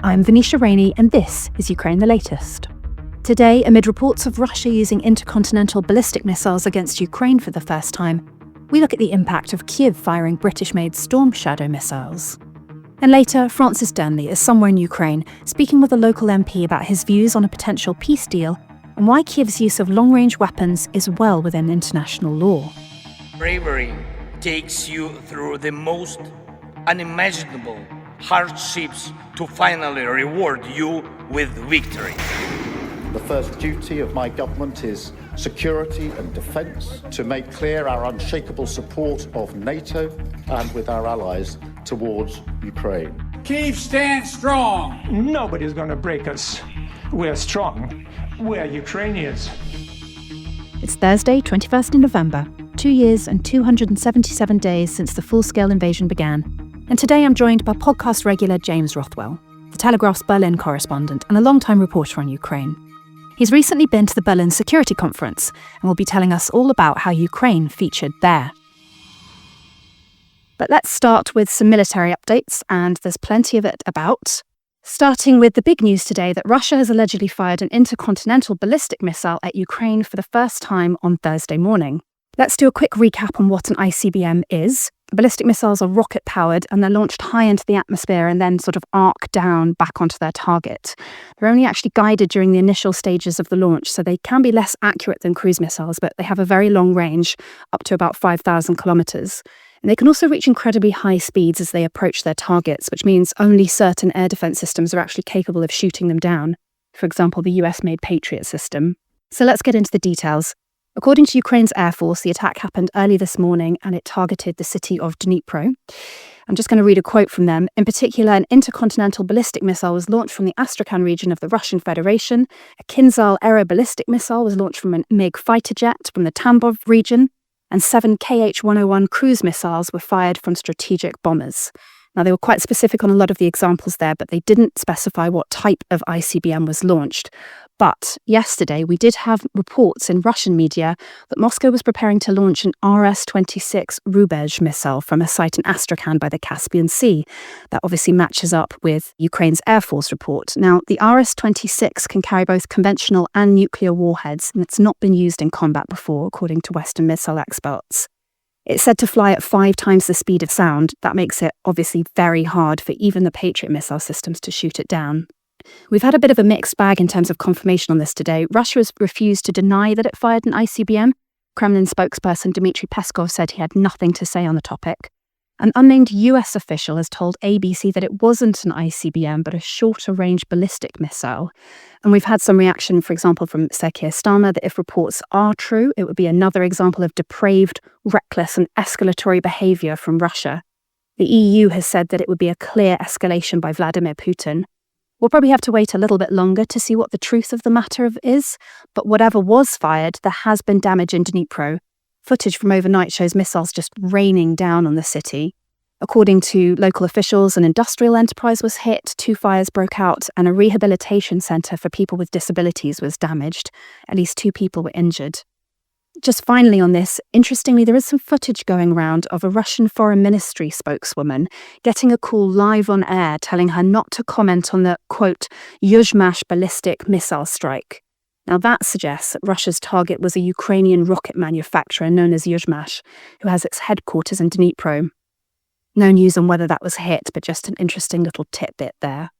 I'm Venetia Rainey, and this is Ukraine the Latest. Today, amid reports of Russia using intercontinental ballistic missiles against Ukraine for the first time, we look at the impact of Kyiv firing British-made Storm Shadow missiles. And later, France's Dearnley is somewhere in Ukraine, speaking with a local MP about his views on a potential peace deal and why Kyiv's use of long-range weapons is well within international law. Bravery takes you through the most unimaginable hardships to finally reward you with victory. The first duty of my government is security and defence, to make clear our unshakable support of NATO and with our allies towards Ukraine. Kyiv stands strong. Nobody's going to break us. We're strong. We're Ukrainians. It's Thursday, 21st November, 2 years and 277 days since the full-scale invasion began. And today I'm joined by podcast regular James Rothwell, the Telegraph's Berlin correspondent and a long-time reporter on Ukraine. He's recently been to the Berlin Security Conference and will be telling us all about how Ukraine featured there. But let's start with some military updates, and there's plenty of it about. Starting with the big news today that Russia has allegedly fired an intercontinental ballistic missile at Ukraine for the first time on Thursday morning. Let's do a quick recap on what an ICBM is. Ballistic missiles are rocket-powered and they're launched high into the atmosphere and then sort of arc down back onto their target. They're only actually guided during the initial stages of the launch, so they can be less accurate than cruise missiles, but they have a very long range, up to about 5,000 kilometres. And they can also reach incredibly high speeds as they approach their targets, which means only certain air defence systems are actually capable of shooting them down. For example, the US-made Patriot system. So let's get into the details. According to Ukraine's Air Force, the attack happened early this morning and it targeted the city of Dnipro. I'm just going to read a quote from them. In particular, an intercontinental ballistic missile was launched from the Astrakhan region of the Russian Federation. A Kinzhal-era ballistic missile was launched from an MiG fighter jet from the Tambov region. And 7 Kh-101 cruise missiles were fired from strategic bombers. Now, they were quite specific on a lot of the examples there, but they didn't specify what type of ICBM was launched. But yesterday, we did have reports in Russian media that Moscow was preparing to launch an RS-26 Rubezh missile from a site in Astrakhan by the Caspian Sea. That obviously matches up with Ukraine's Air Force report. Now, the RS-26 can carry both conventional and nuclear warheads, and it's not been used in combat before, according to Western missile experts. It's said to fly at 5 times the speed of sound. That makes it obviously very hard for even the Patriot missile systems to shoot it down. We've had a bit of a mixed bag in terms of confirmation on this today. Russia has refused to deny that it fired an ICBM. Kremlin spokesperson Dmitry Peskov said he had nothing to say on the topic. An unnamed US official has told ABC that it wasn't an ICBM, but a shorter-range ballistic missile. And we've had some reaction, for example, from Sir Keir Starmer, that if reports are true, it would be another example of depraved, reckless and escalatory behaviour from Russia. The EU has said that it would be a clear escalation by Vladimir Putin. We'll probably have to wait a little bit longer to see what the truth of the matter is, but whatever was fired, there has been damage in Dnipro. Footage from overnight shows missiles just raining down on the city. According to local officials, an industrial enterprise was hit, 2 fires broke out, and a rehabilitation centre for people with disabilities was damaged. At least 2 people were injured. Just finally on this, interestingly, there is some footage going around of a Russian Foreign Ministry spokeswoman getting a call live on air telling her not to comment on the, quote, Yuzhmash ballistic missile strike. Now that suggests that Russia's target was a Ukrainian rocket manufacturer known as Yuzhmash, who has its headquarters in Dnipro. No news on whether that was hit, but just an interesting little tidbit there.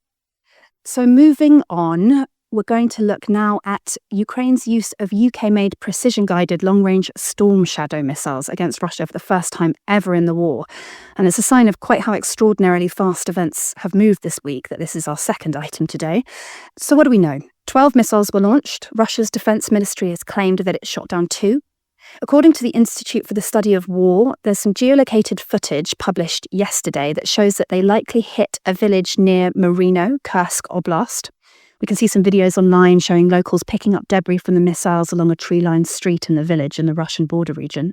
So moving on, we're going to look now at Ukraine's use of UK-made precision-guided long-range Storm Shadow missiles against Russia for the first time ever in the war. And it's a sign of quite how extraordinarily fast events have moved this week that this is our second item today. So what do we know? 12 missiles were launched. Russia's defense ministry has claimed that it shot down 2. According to the Institute for the Study of War, there's some geolocated footage published yesterday that shows that they likely hit a village near Marino, Kursk Oblast. We can see some videos online showing locals picking up debris from the missiles along a tree-lined street in the village in the Russian border region.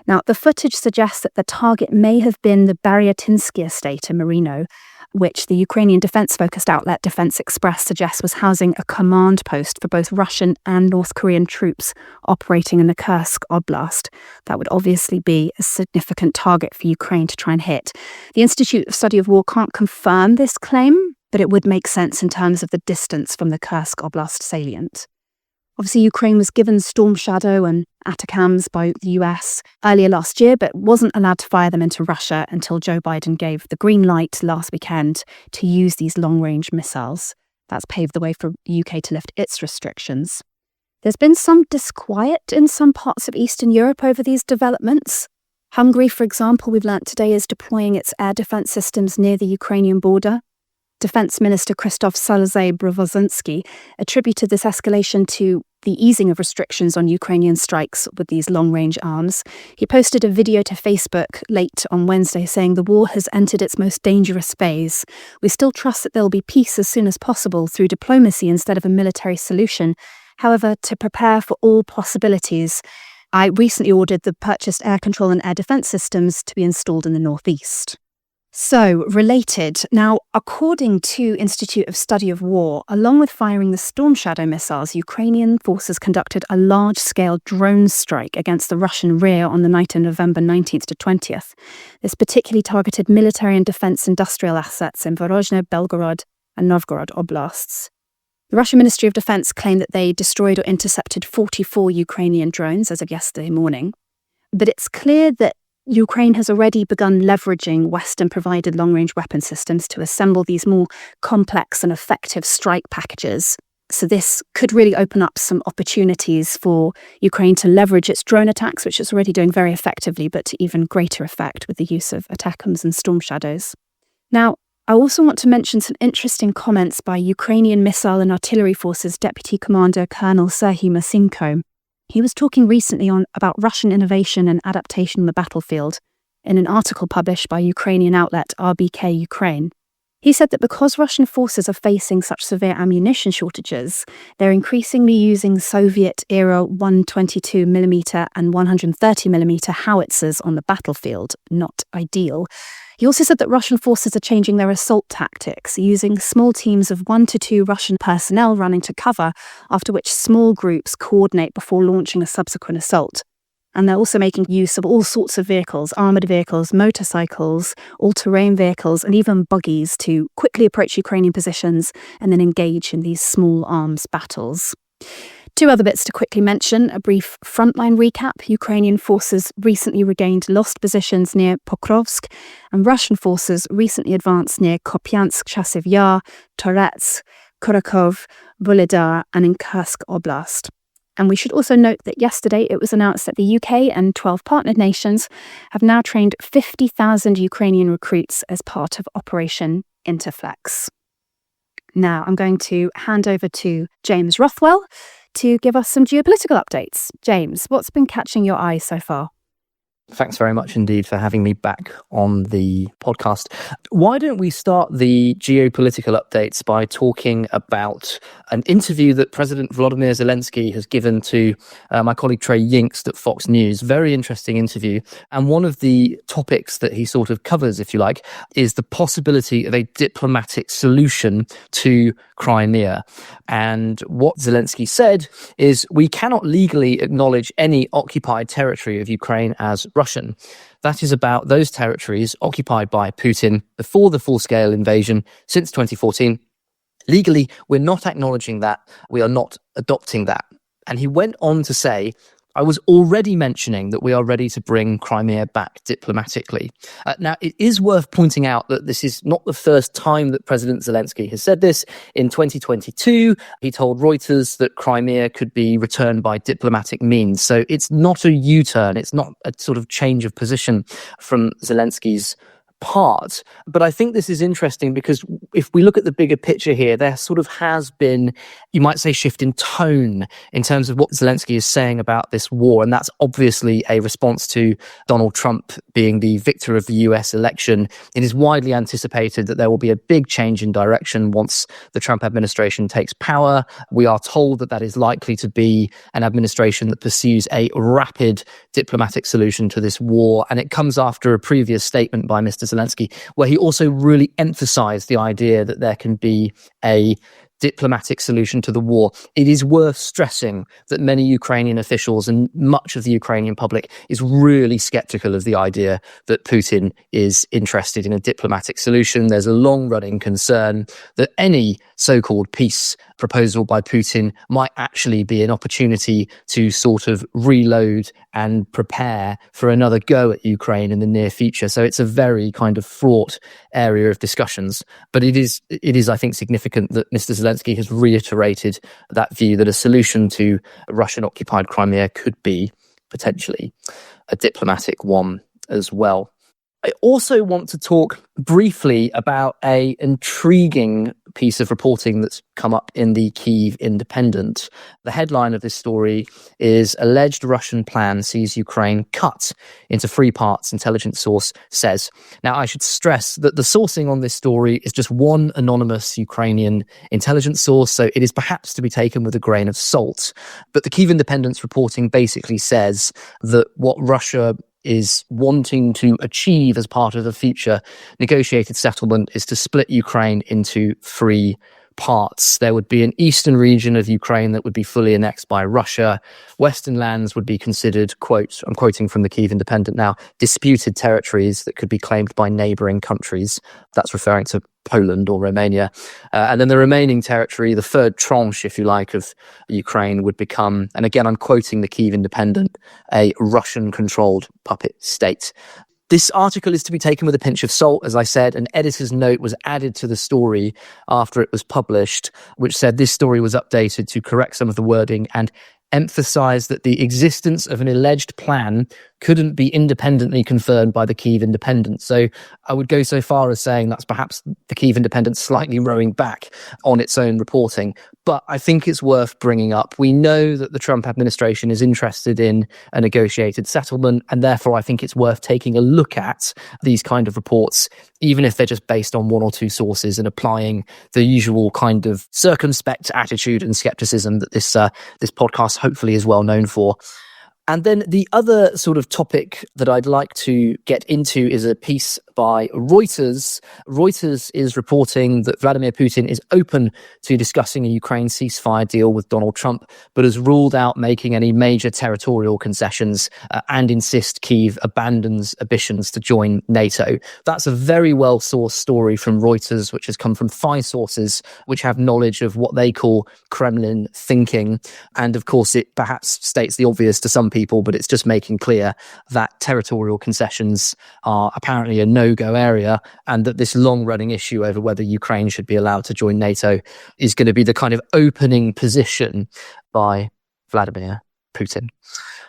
Now, the footage suggests that the target may have been the Baryatinsky estate in Marino, which the Ukrainian defense-focused outlet Defense Express suggests was housing a command post for both Russian and North Korean troops operating in the Kursk Oblast. That would obviously be a significant target for Ukraine to try and hit. The Institute of Study of War can't confirm this claim, but it would make sense in terms of the distance from the Kursk Oblast salient. Obviously, Ukraine was given Storm Shadow and ATACMS by the US earlier last year, but wasn't allowed to fire them into Russia until Joe Biden gave the green light last weekend to use these long-range missiles. That's paved the way for the UK to lift its restrictions. There's been some disquiet in some parts of Eastern Europe over these developments. Hungary, for example, we've learnt today, is deploying its air defence systems near the Ukrainian border. Defence Minister Krzysztof Salazar-Brzezinski attributed this escalation to the easing of restrictions on Ukrainian strikes with these long-range arms. He posted a video to Facebook late on Wednesday saying the war has entered its most dangerous phase. We still trust that there will be peace as soon as possible through diplomacy instead of a military solution. However, to prepare for all possibilities, I recently ordered the purchased air control and air defence systems to be installed in the northeast. So, related, now, according to Institute of Study of War, along with firing the Storm Shadow missiles, Ukrainian forces conducted a large-scale drone strike against the Russian rear on the night of November 19th to 20th. This particularly targeted military and defence industrial assets in Vorozhne, Belgorod and Novgorod oblasts. The Russian Ministry of Defence claimed that they destroyed or intercepted 44 Ukrainian drones as of yesterday morning. But it's clear that Ukraine has already begun leveraging Western-provided long-range weapon systems to assemble these more complex and effective strike packages. So this could really open up some opportunities for Ukraine to leverage its drone attacks, which it's already doing very effectively, but to even greater effect with the use of ATACMS and Storm Shadows. Now, I also want to mention some interesting comments by Ukrainian Missile and Artillery Forces Deputy Commander Colonel Serhiy Masinko. He was talking recently about Russian innovation and adaptation on the battlefield in an article published by Ukrainian outlet RBK Ukraine. He said that because Russian forces are facing such severe ammunition shortages, they're increasingly using Soviet-era 122mm and 130mm howitzers on the battlefield, not ideal. He also said that Russian forces are changing their assault tactics, using small teams of 1 to 2 Russian personnel running to cover, after which small groups coordinate before launching a subsequent assault. And they're also making use of all sorts of vehicles, armoured vehicles, motorcycles, all-terrain vehicles, and even buggies to quickly approach Ukrainian positions and then engage in these small arms battles. 2 other bits to quickly mention, a brief frontline recap. Ukrainian forces recently regained lost positions near Pokrovsk, and Russian forces recently advanced near Kupiansk, Chasiv Yar, Torets, Kurakov, Vuhledar, and in Kursk Oblast. And we should also note that yesterday it was announced that the UK and 12 partnered nations have now trained 50,000 Ukrainian recruits as part of Operation Interflex. Now I'm going to hand over to James Rothwell to give us some geopolitical updates. James, what's been catching your eye so far? Thanks very much indeed for having me back on the podcast. Why don't we start the geopolitical updates by talking about an interview that President Volodymyr Zelensky has given to my colleague Trey Yingst at Fox News. Very interesting interview. And one of the topics that he sort of covers, if you like, is the possibility of a diplomatic solution to Crimea. And what Zelensky said is, we cannot legally acknowledge any occupied territory of Ukraine as Russian. That is about those territories occupied by Putin before the full-scale invasion since 2014. Legally, we're not acknowledging that. We are not adopting that. And he went on to say, I was already mentioning that we are ready to bring Crimea back diplomatically. Now, it is worth pointing out that this is not the first time that President Zelensky has said this. In 2022, he told Reuters that Crimea could be returned by diplomatic means. So it's not a U-turn. It's not a sort of change of position from Zelensky's part. But I think this is interesting because if we look at the bigger picture here, there sort of has been, you might say, shift in tone in terms of what Zelensky is saying about this war. And that's obviously a response to Donald Trump being the victor of the US election. It is widely anticipated that there will be a big change in direction once the Trump administration takes power. We are told that that is likely to be an administration that pursues a rapid diplomatic solution to this war. And it comes after a previous statement by Mr. Zelensky, where he also really emphasized the idea that there can be a diplomatic solution to the war. It is worth stressing that many Ukrainian officials and much of the Ukrainian public is really skeptical of the idea that Putin is interested in a diplomatic solution. There's a long-running concern that any so-called peace proposal by Putin might actually be an opportunity to sort of reload and prepare for another go at Ukraine in the near future. So it's a very kind of fraught area of discussions. But it is, I think, significant that Mr. Zelensky has reiterated that view that a solution to Russian-occupied Crimea could be potentially a diplomatic one as well. I also want to talk briefly about an intriguing piece of reporting that's come up in the Kyiv Independent. The headline of this story is "Alleged Russian Plan Sees Ukraine Cut into 3 Parts, Intelligence Source Says." Now, I should stress that the sourcing on this story is just one anonymous Ukrainian intelligence source, so it is perhaps to be taken with a grain of salt. But the Kyiv Independent's reporting basically says that what Russia is wanting to achieve as part of a future negotiated settlement is to split Ukraine into 3 parts. There would be an eastern region of Ukraine that would be fully annexed by Russia. Western lands would be considered, quote, I'm quoting from the Kyiv Independent now, disputed territories that could be claimed by neighbouring countries. That's referring to Poland or Romania. And then the remaining territory, the third tranche, if you like, of Ukraine would become, and again, I'm quoting the Kyiv Independent, a Russian-controlled puppet state. This article is to be taken with a pinch of salt. As I said, an editor's note was added to the story after it was published, which said this story was updated to correct some of the wording and emphasise that the existence of an alleged plan couldn't be independently confirmed by the Kyiv Independent. So I would go so far as saying that's perhaps the Kyiv Independent slightly rowing back on its own reporting. But I think it's worth bringing up. We know that the Trump administration is interested in a negotiated settlement, and therefore I think it's worth taking a look at these kind of reports, even if they're just based on 1 or 2 sources, and applying the usual kind of circumspect attitude and skepticism that this podcast hopefully is well known for. And then the other sort of topic that I'd like to get into is a piece by Reuters. Reuters is reporting that Vladimir Putin is open to discussing a Ukraine ceasefire deal with Donald Trump, but has ruled out making any major territorial concessions and insists Kyiv abandons ambitions to join NATO. That's a very well-sourced story from Reuters, which has come from 5 sources which have knowledge of what they call Kremlin thinking. And of course, it perhaps states the obvious to some people, but it's just making clear that territorial concessions are apparently a no-go area, and that this long-running issue over whether Ukraine should be allowed to join NATO is going to be the kind of opening position by Vladimir Putin.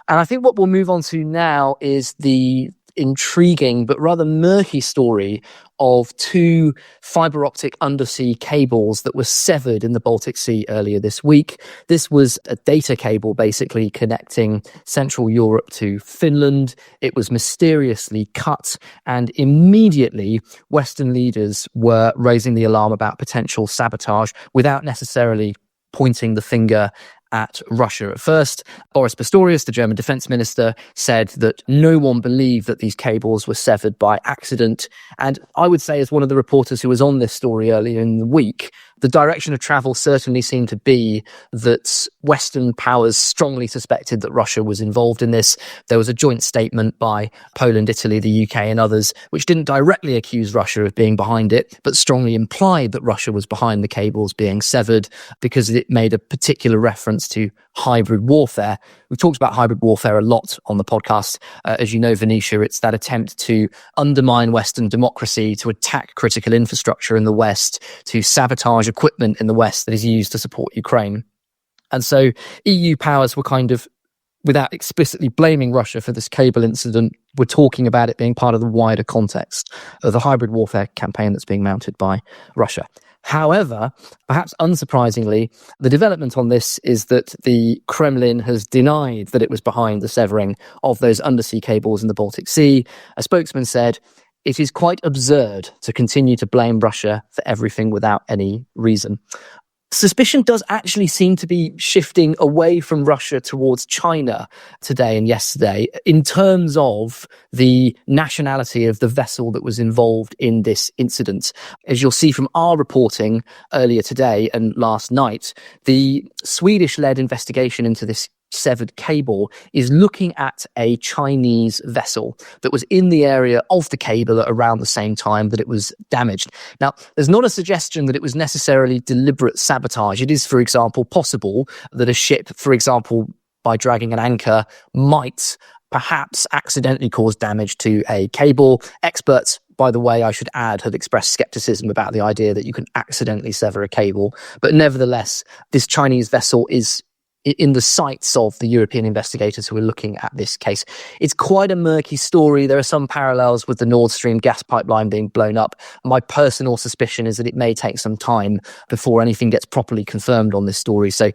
And I think what we'll move on to now is the intriguing but rather murky story of 2 fibre optic undersea cables that were severed in the Baltic Sea earlier this week. This was a data cable basically connecting Central Europe to Finland. It was mysteriously cut, and immediately Western leaders were raising the alarm about potential sabotage without necessarily pointing the finger at Russia. At first, Boris Pistorius, the German defense minister, said that no one believed that these cables were severed by accident. And I would say, as one of the reporters who was on this story earlier in the week, the direction of travel certainly seemed to be that Western powers strongly suspected that Russia was involved in this. There was a joint statement by Poland, Italy, the UK and others, which didn't directly accuse Russia of being behind it, but strongly implied that Russia was behind the cables being severed because it made a particular reference to hybrid warfare. We've talked about hybrid warfare a lot on the podcast. As you know, Venetia, it's that attempt to undermine Western democracy, to attack critical infrastructure in the West, to sabotage equipment in the West that is used to support Ukraine. And so EU powers were kind of, without explicitly blaming Russia for this cable incident, we're talking about it being part of the wider context of the hybrid warfare campaign that's being mounted by Russia. However, perhaps unsurprisingly, the development on this is that the Kremlin has denied that it was behind the severing of those undersea cables in the Baltic Sea. A spokesman said, "It is quite absurd to continue to blame Russia for everything without any reason." suspicion does actually seem to be shifting away from Russia towards China today and yesterday in terms of the nationality of the vessel that was involved in this incident. As you'll see from our reporting earlier today and last night, the Swedish-led investigation into this severed cable is looking at a Chinese vessel that was in the area of the cable at around the same time that it was damaged. Now, there's not a suggestion that it was necessarily deliberate sabotage. It is, for example, possible that a ship, for example, by dragging an anchor, might perhaps accidentally cause damage to a cable. Experts, by the way, I should add, had expressed skepticism about the idea that you can accidentally sever a cable. But nevertheless, this Chinese vessel is in the sights of the European investigators who are looking at this case. It's quite a murky story. There are some parallels with the Nord Stream gas pipeline being blown up. My personal suspicion is that it may take some time before anything gets properly confirmed on this story. So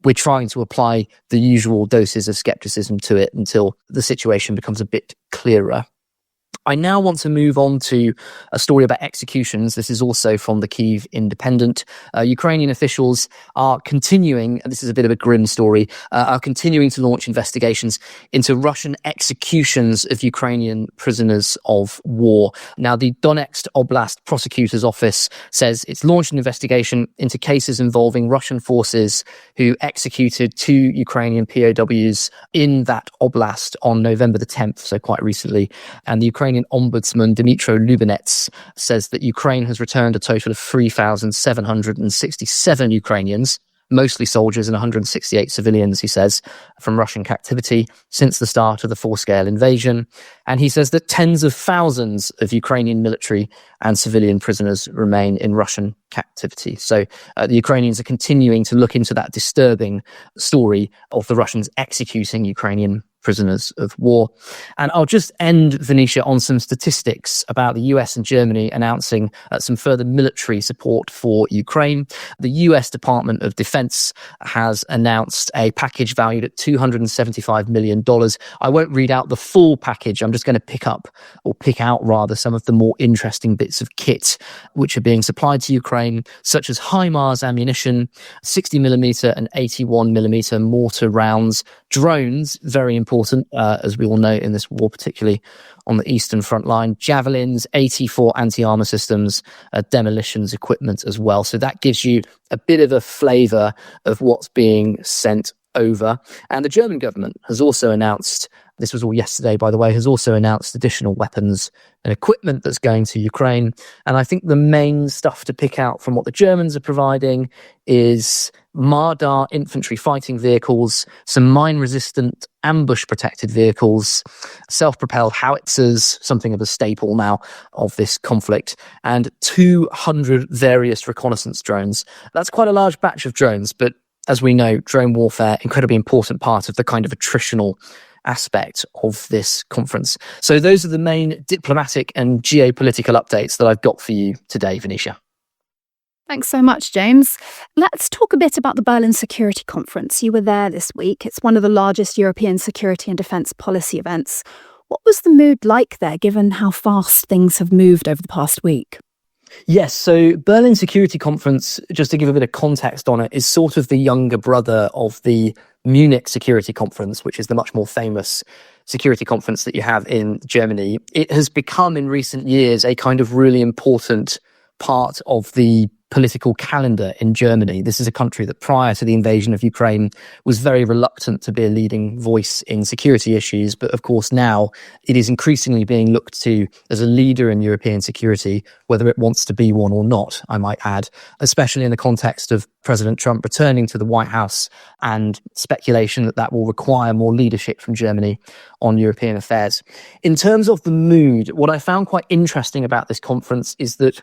we're trying to apply the usual doses of skepticism to it until the situation becomes a bit clearer. I now want to move on to a story about executions. This is also from the Kyiv Independent. Ukrainian officials are continuing, and this is a bit of a grim story, are continuing to launch investigations into Russian executions of Ukrainian prisoners of war. Now, the Donetsk Oblast Prosecutor's Office says it's launched an investigation into cases involving Russian forces who executed 2 Ukrainian POWs in that oblast on November the 10th, so quite recently. And the Ukrainian Ombudsman Dmytro Lubinets says that Ukraine has returned a total of 3,767 Ukrainians, mostly soldiers and 168 civilians, he says, from Russian captivity since the start of the full-scale invasion. And he says that tens of thousands of Ukrainian military and civilian prisoners remain in Russian captivity. So the Ukrainians are continuing to look into that disturbing story of the Russians executing Ukrainian prisoners of war. And I'll just end, Venetia, on some statistics about the US and Germany announcing some further military support for Ukraine. The US Department of Defense has announced a package valued at $275 million. I won't read out the full package. I'm just going to pick out some of the more interesting bits of kit which are being supplied to Ukraine, such as HIMARS ammunition, 60mm and 81mm mortar rounds, drones, very important, as we all know in this war, particularly on the eastern front line, javelins, 84 anti-armor systems, demolitions equipment as well. So that gives you a bit of a flavour of what's being sent over. And the German government has also announced, this was all yesterday, by the way, has also announced additional weapons and equipment that's going to Ukraine. And I think the main stuff to pick out from what the Germans are providing is Mardar infantry fighting vehicles, some mine-resistant ambush-protected vehicles, self-propelled howitzers, something of a staple now of this conflict, and 200 various reconnaissance drones. That's quite a large batch of drones, but as we know, drone warfare, incredibly important part of the kind of attritional aspect of this conference. So those are the main diplomatic and geopolitical updates that I've got for you today, Venetia. Thanks so much, James. Let's talk a bit about the Berlin Security Conference. You were there this week. It's one of the largest European security and defence policy events. What was the mood like there, given how fast things have moved over the past week? Yes, so Berlin Security Conference, just to give a bit of context on it, is sort of the younger brother of the Munich Security Conference, which is the much more famous security conference that you have in Germany. It has become in recent years a kind of really important part of the political calendar in Germany. This is a country that prior to the invasion of Ukraine was very reluctant to be a leading voice in security issues. But of course now it is increasingly being looked to as a leader in European security, whether it wants to be one or not, I might add, especially in the context of President Trump returning to the White House and speculation that that will require more leadership from Germany on European affairs. In terms of the mood, what I found quite interesting about this conference is that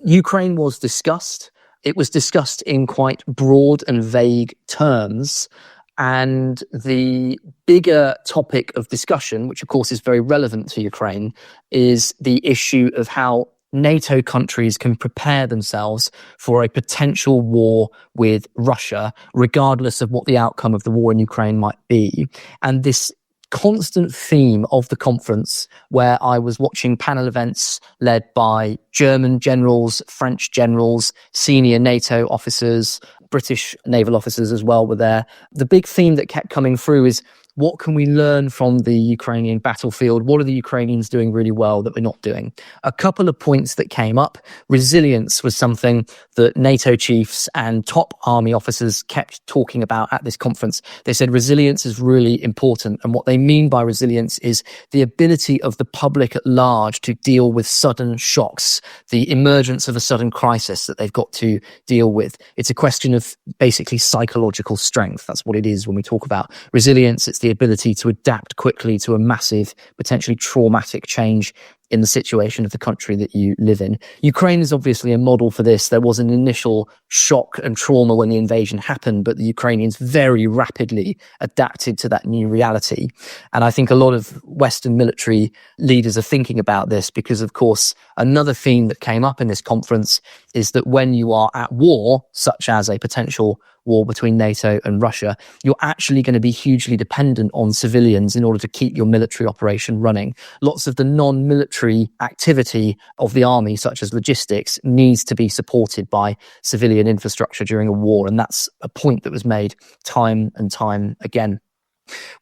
Ukraine was discussed. It was discussed in quite broad and vague terms. And the bigger topic of discussion, which of course is very relevant to Ukraine, is the issue of how NATO countries can prepare themselves for a potential war with Russia, regardless of what the outcome of the war in Ukraine might be. And this constant theme of the conference, where I was watching panel events led by German generals, French generals, senior NATO officers, British naval officers as well were there. The big theme that kept coming through is, what can we learn from the Ukrainian battlefield? What are the Ukrainians doing really well that we're not doing? A couple of points that came up. Resilience was something that NATO chiefs and top army officers kept talking about at this conference. They said resilience is really important. And what they mean by resilience is the ability of the public at large to deal with sudden shocks, the emergence of a sudden crisis that they've got to deal with. It's a question of basically psychological strength. That's what it is when we talk about resilience. It's the ability to adapt quickly to a massive, potentially traumatic change in the situation of the country that you live in. Ukraine is obviously a model for this. There was an initial shock and trauma when the invasion happened, but the Ukrainians very rapidly adapted to that new reality. And I think a lot of Western military leaders are thinking about this because, of course, another theme that came up in this conference is that when you are at war, such as a potential war between NATO and Russia, you're actually going to be hugely dependent on civilians in order to keep your military operation running. Lots of the non-military activity of the army, such as logistics, needs to be supported by civilian infrastructure during a war. And that's a point that was made time and time again.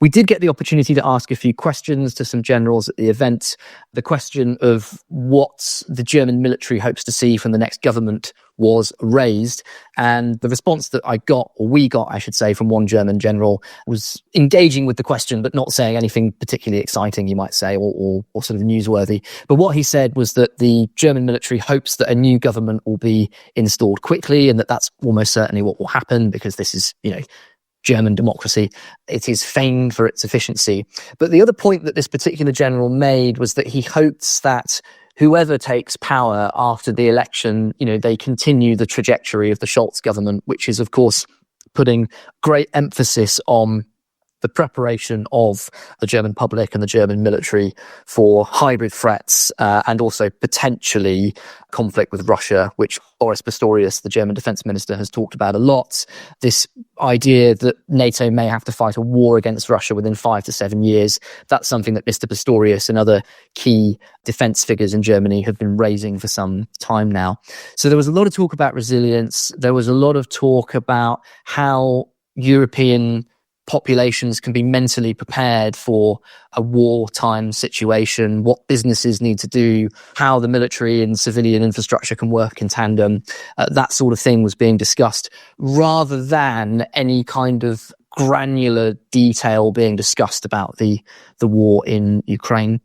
We did get the opportunity to ask a few questions to some generals at the event. The question of what the German military hopes to see from the next government was raised. And the response that I got, or we got, I should say, from one German general was engaging with the question, but not saying anything particularly exciting, you might say, or sort of newsworthy. But what he said was that the German military hopes that a new government will be installed quickly, and that that's almost certainly what will happen because this is, German democracy. It is famed for its efficiency. But the other point that this particular general made was that he hopes that whoever takes power after the election, they continue the trajectory of the Scholz government, which is, of course, putting great emphasis on the preparation of the German public and the German military for hybrid threats and also potentially conflict with Russia, which Boris Pistorius, the German defense minister, has talked about a lot. This idea that NATO may have to fight a war against Russia within 5 to 7 years, that's something that Mr. Pistorius and other key defense figures in Germany have been raising for some time now. So there was a lot of talk about resilience. There was a lot of talk about how European populations can be mentally prepared for a wartime situation, what businesses need to do, how the military and civilian infrastructure can work in tandem. That sort of thing was being discussed rather than any kind of granular detail being discussed about the war in Ukraine.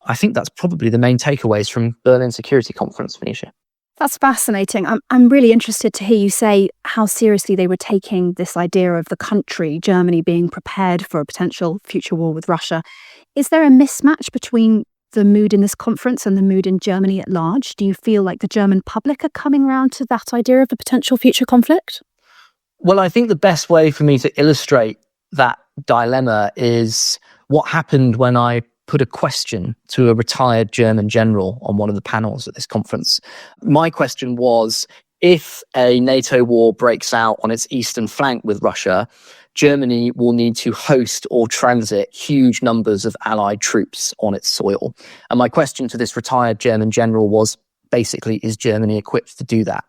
I think that's probably the main takeaways from Berlin Security Conference, Venetia. That's fascinating. I'm really interested to hear you say how seriously they were taking this idea of the country, Germany, being prepared for a potential future war with Russia. Is there a mismatch between the mood in this conference and the mood in Germany at large? Do you feel like the German public are coming around to that idea of a potential future conflict? Well, I think the best way for me to illustrate that dilemma is what happened when I put a question to a retired German general on one of the panels at this conference. My question was, if a NATO war breaks out on its eastern flank with Russia, Germany will need to host or transit huge numbers of Allied troops on its soil. And my question to this retired German general was, basically, is Germany equipped to do that?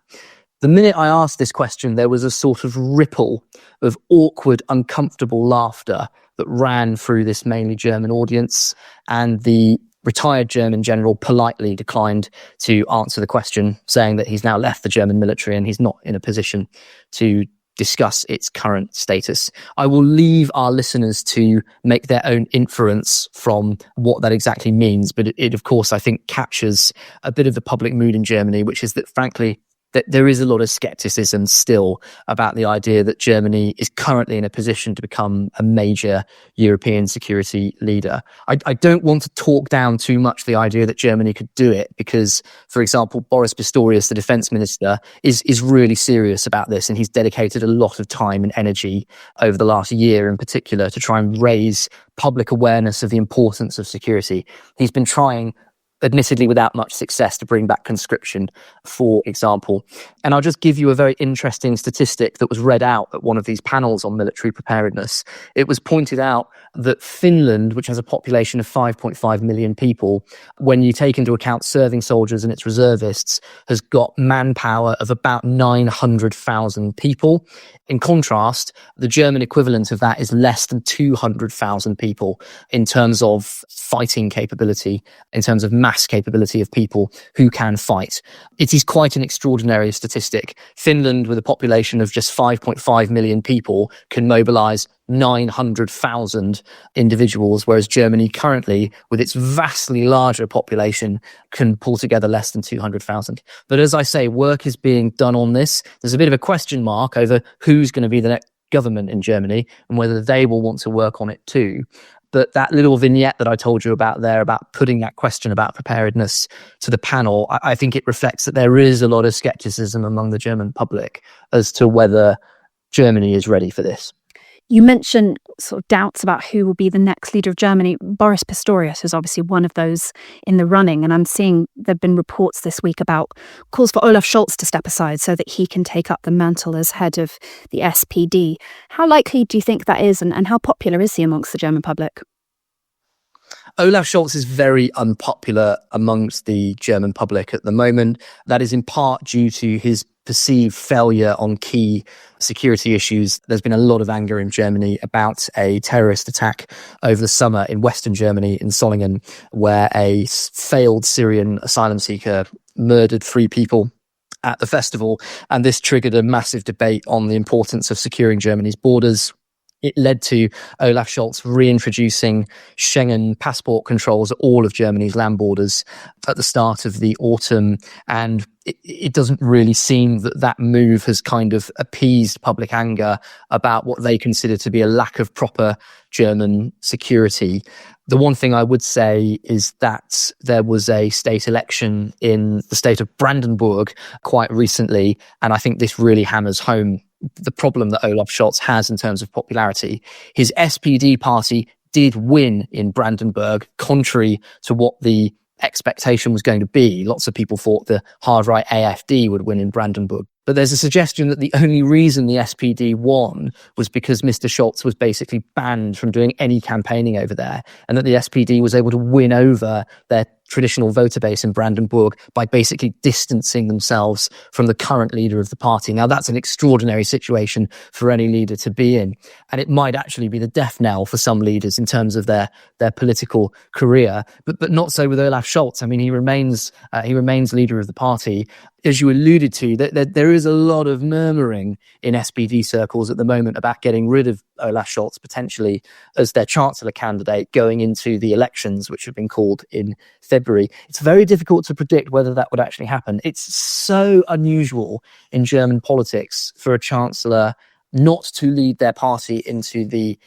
The minute I asked this question, there was a sort of ripple of awkward, uncomfortable laughter that ran through this mainly German audience, and the retired German general politely declined to answer the question, saying that he's now left the German military and he's not in a position to discuss its current status. I will leave our listeners to make their own inference from what that exactly means, but it of course, I think captures a bit of the public mood in Germany, which is that, frankly, that there is a lot of skepticism still about the idea that Germany is currently in a position to become a major European security leader. I don't want to talk down too much the idea that Germany could do it because, for example, Boris Pistorius, the defense minister, is really serious about this, and he's dedicated a lot of time and energy over the last year in particular to try and raise public awareness of the importance of security. He's been trying admittedly without much success, to bring back conscription, for example. And I'll just give you a very interesting statistic that was read out at one of these panels on military preparedness. It was pointed out that Finland, which has a population of 5.5 million people, when you take into account serving soldiers and its reservists, has got manpower of about 900,000 people. In contrast, the German equivalent of that is less than 200,000 people in terms of fighting capability, in terms of mass capability of people who can fight. It is quite an extraordinary statistic. Finland, with a population of just 5.5 million people, can mobilise 900,000 individuals, whereas Germany currently, with its vastly larger population, can pull together less than 200,000. But as I say, work is being done on this. There's a bit of a question mark over who's going to be the next government in Germany and whether they will want to work on it too. But that little vignette that I told you about there, about putting that question about preparedness to the panel, I think it reflects that there is a lot of scepticism among the German public as to whether Germany is ready for this. You mentioned sort of doubts about who will be the next leader of Germany. Boris Pistorius is obviously one of those in the running, and I'm seeing there have been reports this week about calls for Olaf Scholz to step aside so that he can take up the mantle as head of the SPD. How likely do you think that is, and how popular is he amongst the German public? Olaf Scholz is very unpopular amongst the German public at the moment. That is in part due to his perceived failure on key security issues. There's been a lot of anger in Germany about a terrorist attack over the summer in Western Germany, in Solingen, where a failed Syrian asylum seeker murdered 3 people at the festival. And this triggered a massive debate on the importance of securing Germany's borders. It led to Olaf Scholz reintroducing Schengen passport controls at all of Germany's land borders at the start of the autumn. And it doesn't really seem that that move has kind of appeased public anger about what they consider to be a lack of proper German security. The one thing I would say is that there was a state election in the state of Brandenburg quite recently, and I think this really hammers home the problem that Olaf Scholz has in terms of popularity. His SPD party did win in Brandenburg, contrary to what the expectation was going to be. Lots of people thought the hard-right AfD would win in Brandenburg. But there's a suggestion that the only reason the SPD won was because Mr. Scholz was basically banned from doing any campaigning over there, and that the SPD was able to win over their traditional voter base in Brandenburg by basically distancing themselves from the current leader of the party. Now, that's an extraordinary situation for any leader to be in, and it might actually be the death knell for some leaders in terms of their political career, but not so with Olaf Scholz. I mean, he remains leader of the party. As you alluded to, there is a lot of murmuring in SPD circles at the moment about getting rid of Olaf Scholz potentially as their chancellor candidate going into the elections, which have been called in February. It's very difficult to predict whether that would actually happen. It's so unusual in German politics for a chancellor not to lead their party into the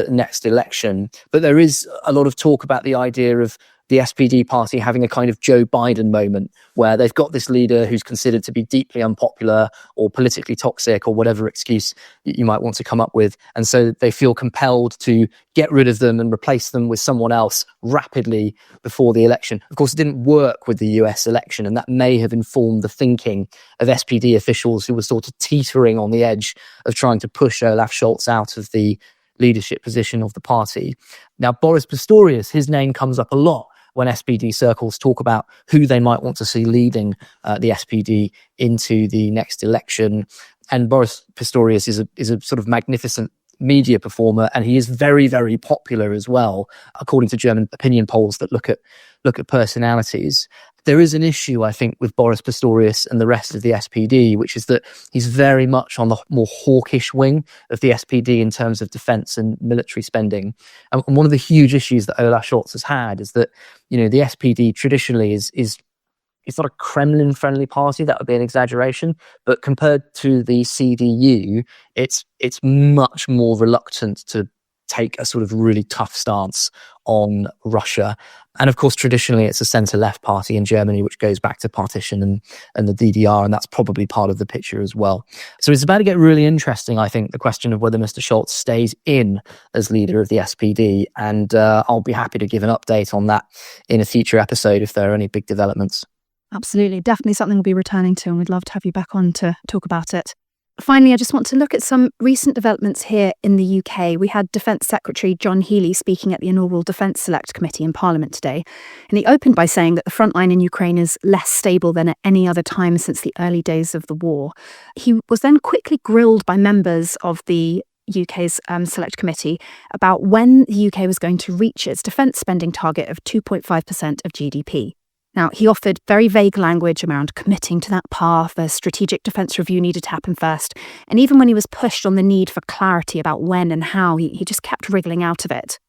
next election. But there is a lot of talk about the idea of the SPD party having a kind of Joe Biden moment where they've got this leader who's considered to be deeply unpopular or politically toxic or whatever excuse you might want to come up with. And so they feel compelled to get rid of them and replace them with someone else rapidly before the election. Of course, it didn't work with the US election, and that may have informed the thinking of SPD officials who were sort of teetering on the edge of trying to push Olaf Scholz out of the leadership position of the party. Now, Boris Pistorius, his name comes up a lot when SPD circles talk about who they might want to see leading the SPD into the next election. And Boris Pistorius is a sort of magnificent media performer, and he is very, very popular as well, according to German opinion polls that look at personalities. There is an issue, I think, with Boris Pistorius and the rest of the SPD, which is that he's very much on the more hawkish wing of the SPD in terms of defence and military spending. And one of the huge issues that Olaf Scholz has had is that, the SPD traditionally is it's not a Kremlin-friendly party. That would be an exaggeration. But compared to the CDU, it's much more reluctant to take a sort of really tough stance on Russia. And of course, traditionally, it's a centre-left party in Germany, which goes back to partition and the DDR, and that's probably part of the picture as well. So it's about to get really interesting, I think, the question of whether Mr. Scholz stays in as leader of the SPD, and I'll be happy to give an update on that in a future episode if there are any big developments. Absolutely. Definitely something we'll be returning to, and we'd love to have you back on to talk about it. Finally, I just want to look at some recent developments here in the UK. We had Defence Secretary John Healey speaking at the inaugural Defence Select Committee in Parliament today, and he opened by saying that the front line in Ukraine is less stable than at any other time since the early days of the war. He was then quickly grilled by members of the UK's Select Committee about when the UK was going to reach its defence spending target of 2.5% of GDP. Now, he offered very vague language around committing to that path. A strategic defence review needed to happen first. And even when he was pushed on the need for clarity about when and how, he just kept wriggling out of it.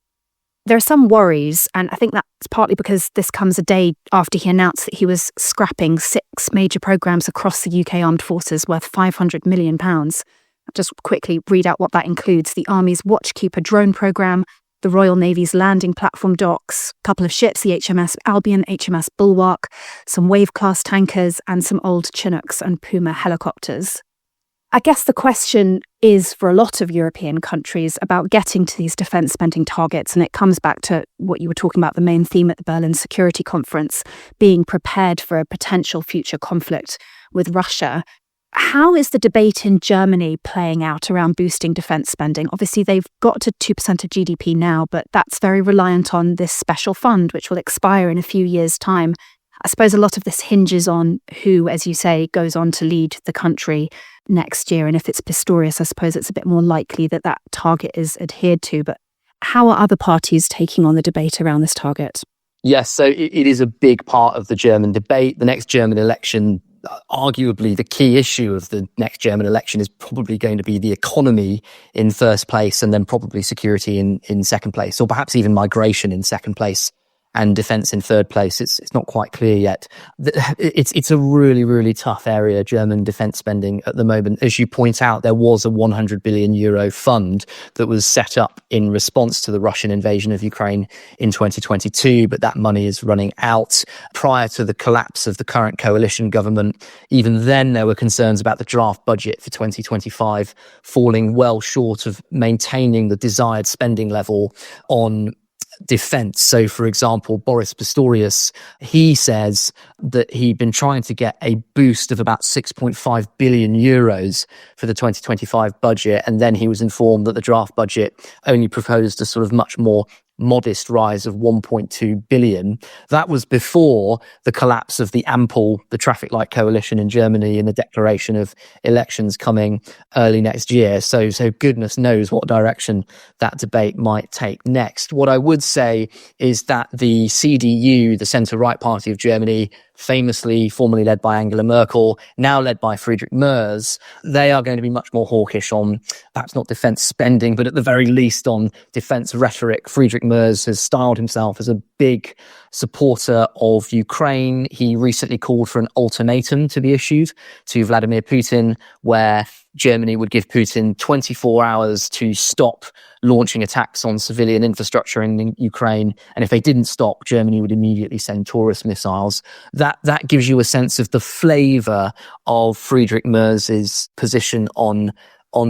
There are some worries, and I think that's partly because this comes a day after he announced that he was scrapping 6 major programmes across the UK Armed Forces worth £500 million. I'll just quickly read out what that includes. The Army's Watchkeeper drone programme, the Royal Navy's landing platform docks, a couple of ships, the HMS Albion, HMS Bulwark, some Wave-class tankers, and some old Chinooks and Puma helicopters. I guess the question is for a lot of European countries about getting to these defence spending targets, and it comes back to what you were talking about, the main theme at the Berlin Security Conference, being prepared for a potential future conflict with Russia. How is the debate in Germany playing out around boosting defence spending? Obviously, they've got to 2% of GDP now, but that's very reliant on this special fund, which will expire in a few years' time. I suppose a lot of this hinges on who, as you say, goes on to lead the country next year. And if it's Pistorius, I suppose it's a bit more likely that that target is adhered to. But how are other parties taking on the debate around this target? Yes, so it is a big part of the German debate. The next German election, arguably the key issue of the next German election, is probably going to be the economy in first place, and then probably security in second place, or perhaps even migration in second place and defence in third place. It's not quite clear yet. It's a really, really tough area, German defence spending at the moment. As you point out, there was a €100 billion fund that was set up in response to the Russian invasion of Ukraine in 2022, but that money is running out. Prior to the collapse of the current coalition government, even then there were concerns about the draft budget for 2025 falling well short of maintaining the desired spending level on defence. So, for example, Boris Pistorius, he says that he'd been trying to get a boost of about €6.5 billion for the 2025 budget, and then he was informed that the draft budget only proposed a sort of much more modest rise of 1.2 billion. That was before the collapse of the Ampel, the traffic light coalition in Germany, and the declaration of elections coming early next year. So goodness knows what direction that debate might take next. What I would say is that the CDU, the centre-right party of Germany, famously formerly led by Angela Merkel, now led by Friedrich Merz, they are going to be much more hawkish on perhaps not defence spending, but at the very least on defence rhetoric. Friedrich Merz has styled himself as a big supporter of Ukraine. He recently called for an ultimatum to be issued to Vladimir Putin, where Germany would give Putin 24 hours to stop launching attacks on civilian infrastructure in Ukraine. And if they didn't stop, Germany would immediately send Taurus missiles. That gives you a sense of the flavour of Friedrich Merz's position on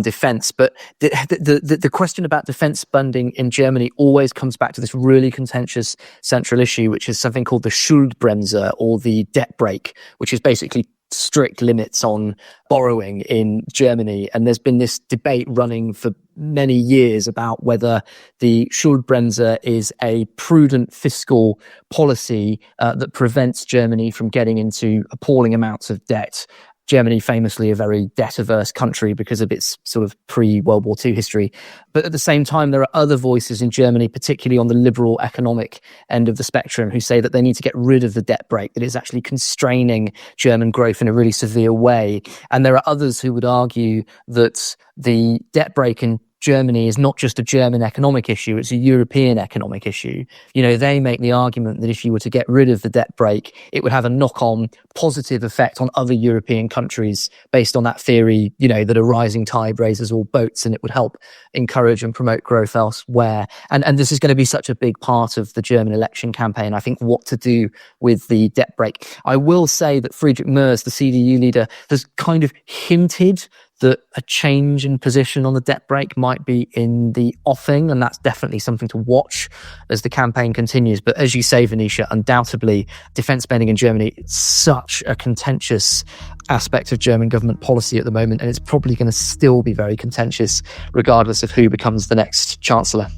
defence. But the question about defence spending in Germany always comes back to this really contentious central issue, which is something called the Schuldbremse, or the debt brake, which is basically strict limits on borrowing in Germany. And there's been this debate running for many years about whether the Schuldbremse is a prudent fiscal policy that prevents Germany from getting into appalling amounts of debt. Germany, famously a very debt-averse country because of its sort of pre-World War II history. But at the same time, there are other voices in Germany, particularly on the liberal economic end of the spectrum, who say that they need to get rid of the debt brake, that it's actually constraining German growth in a really severe way. And there are others who would argue that the debt brake in Germany is not just a German economic issue, it's a European economic issue. They make the argument that if you were to get rid of the debt brake, it would have a knock-on positive effect on other European countries based on that theory, that a rising tide raises all boats, and it would help encourage and promote growth elsewhere. And this is going to be such a big part of the German election campaign, I think, what to do with the debt brake. I will say that Friedrich Merz, the CDU leader, has kind of hinted that a change in position on the debt brake might be in the offing, and that's definitely something to watch as the campaign continues. But as you say, Venetia, undoubtedly, defence spending in Germany is such a contentious aspect of German government policy at the moment, and it's probably going to still be very contentious regardless of who becomes the next chancellor.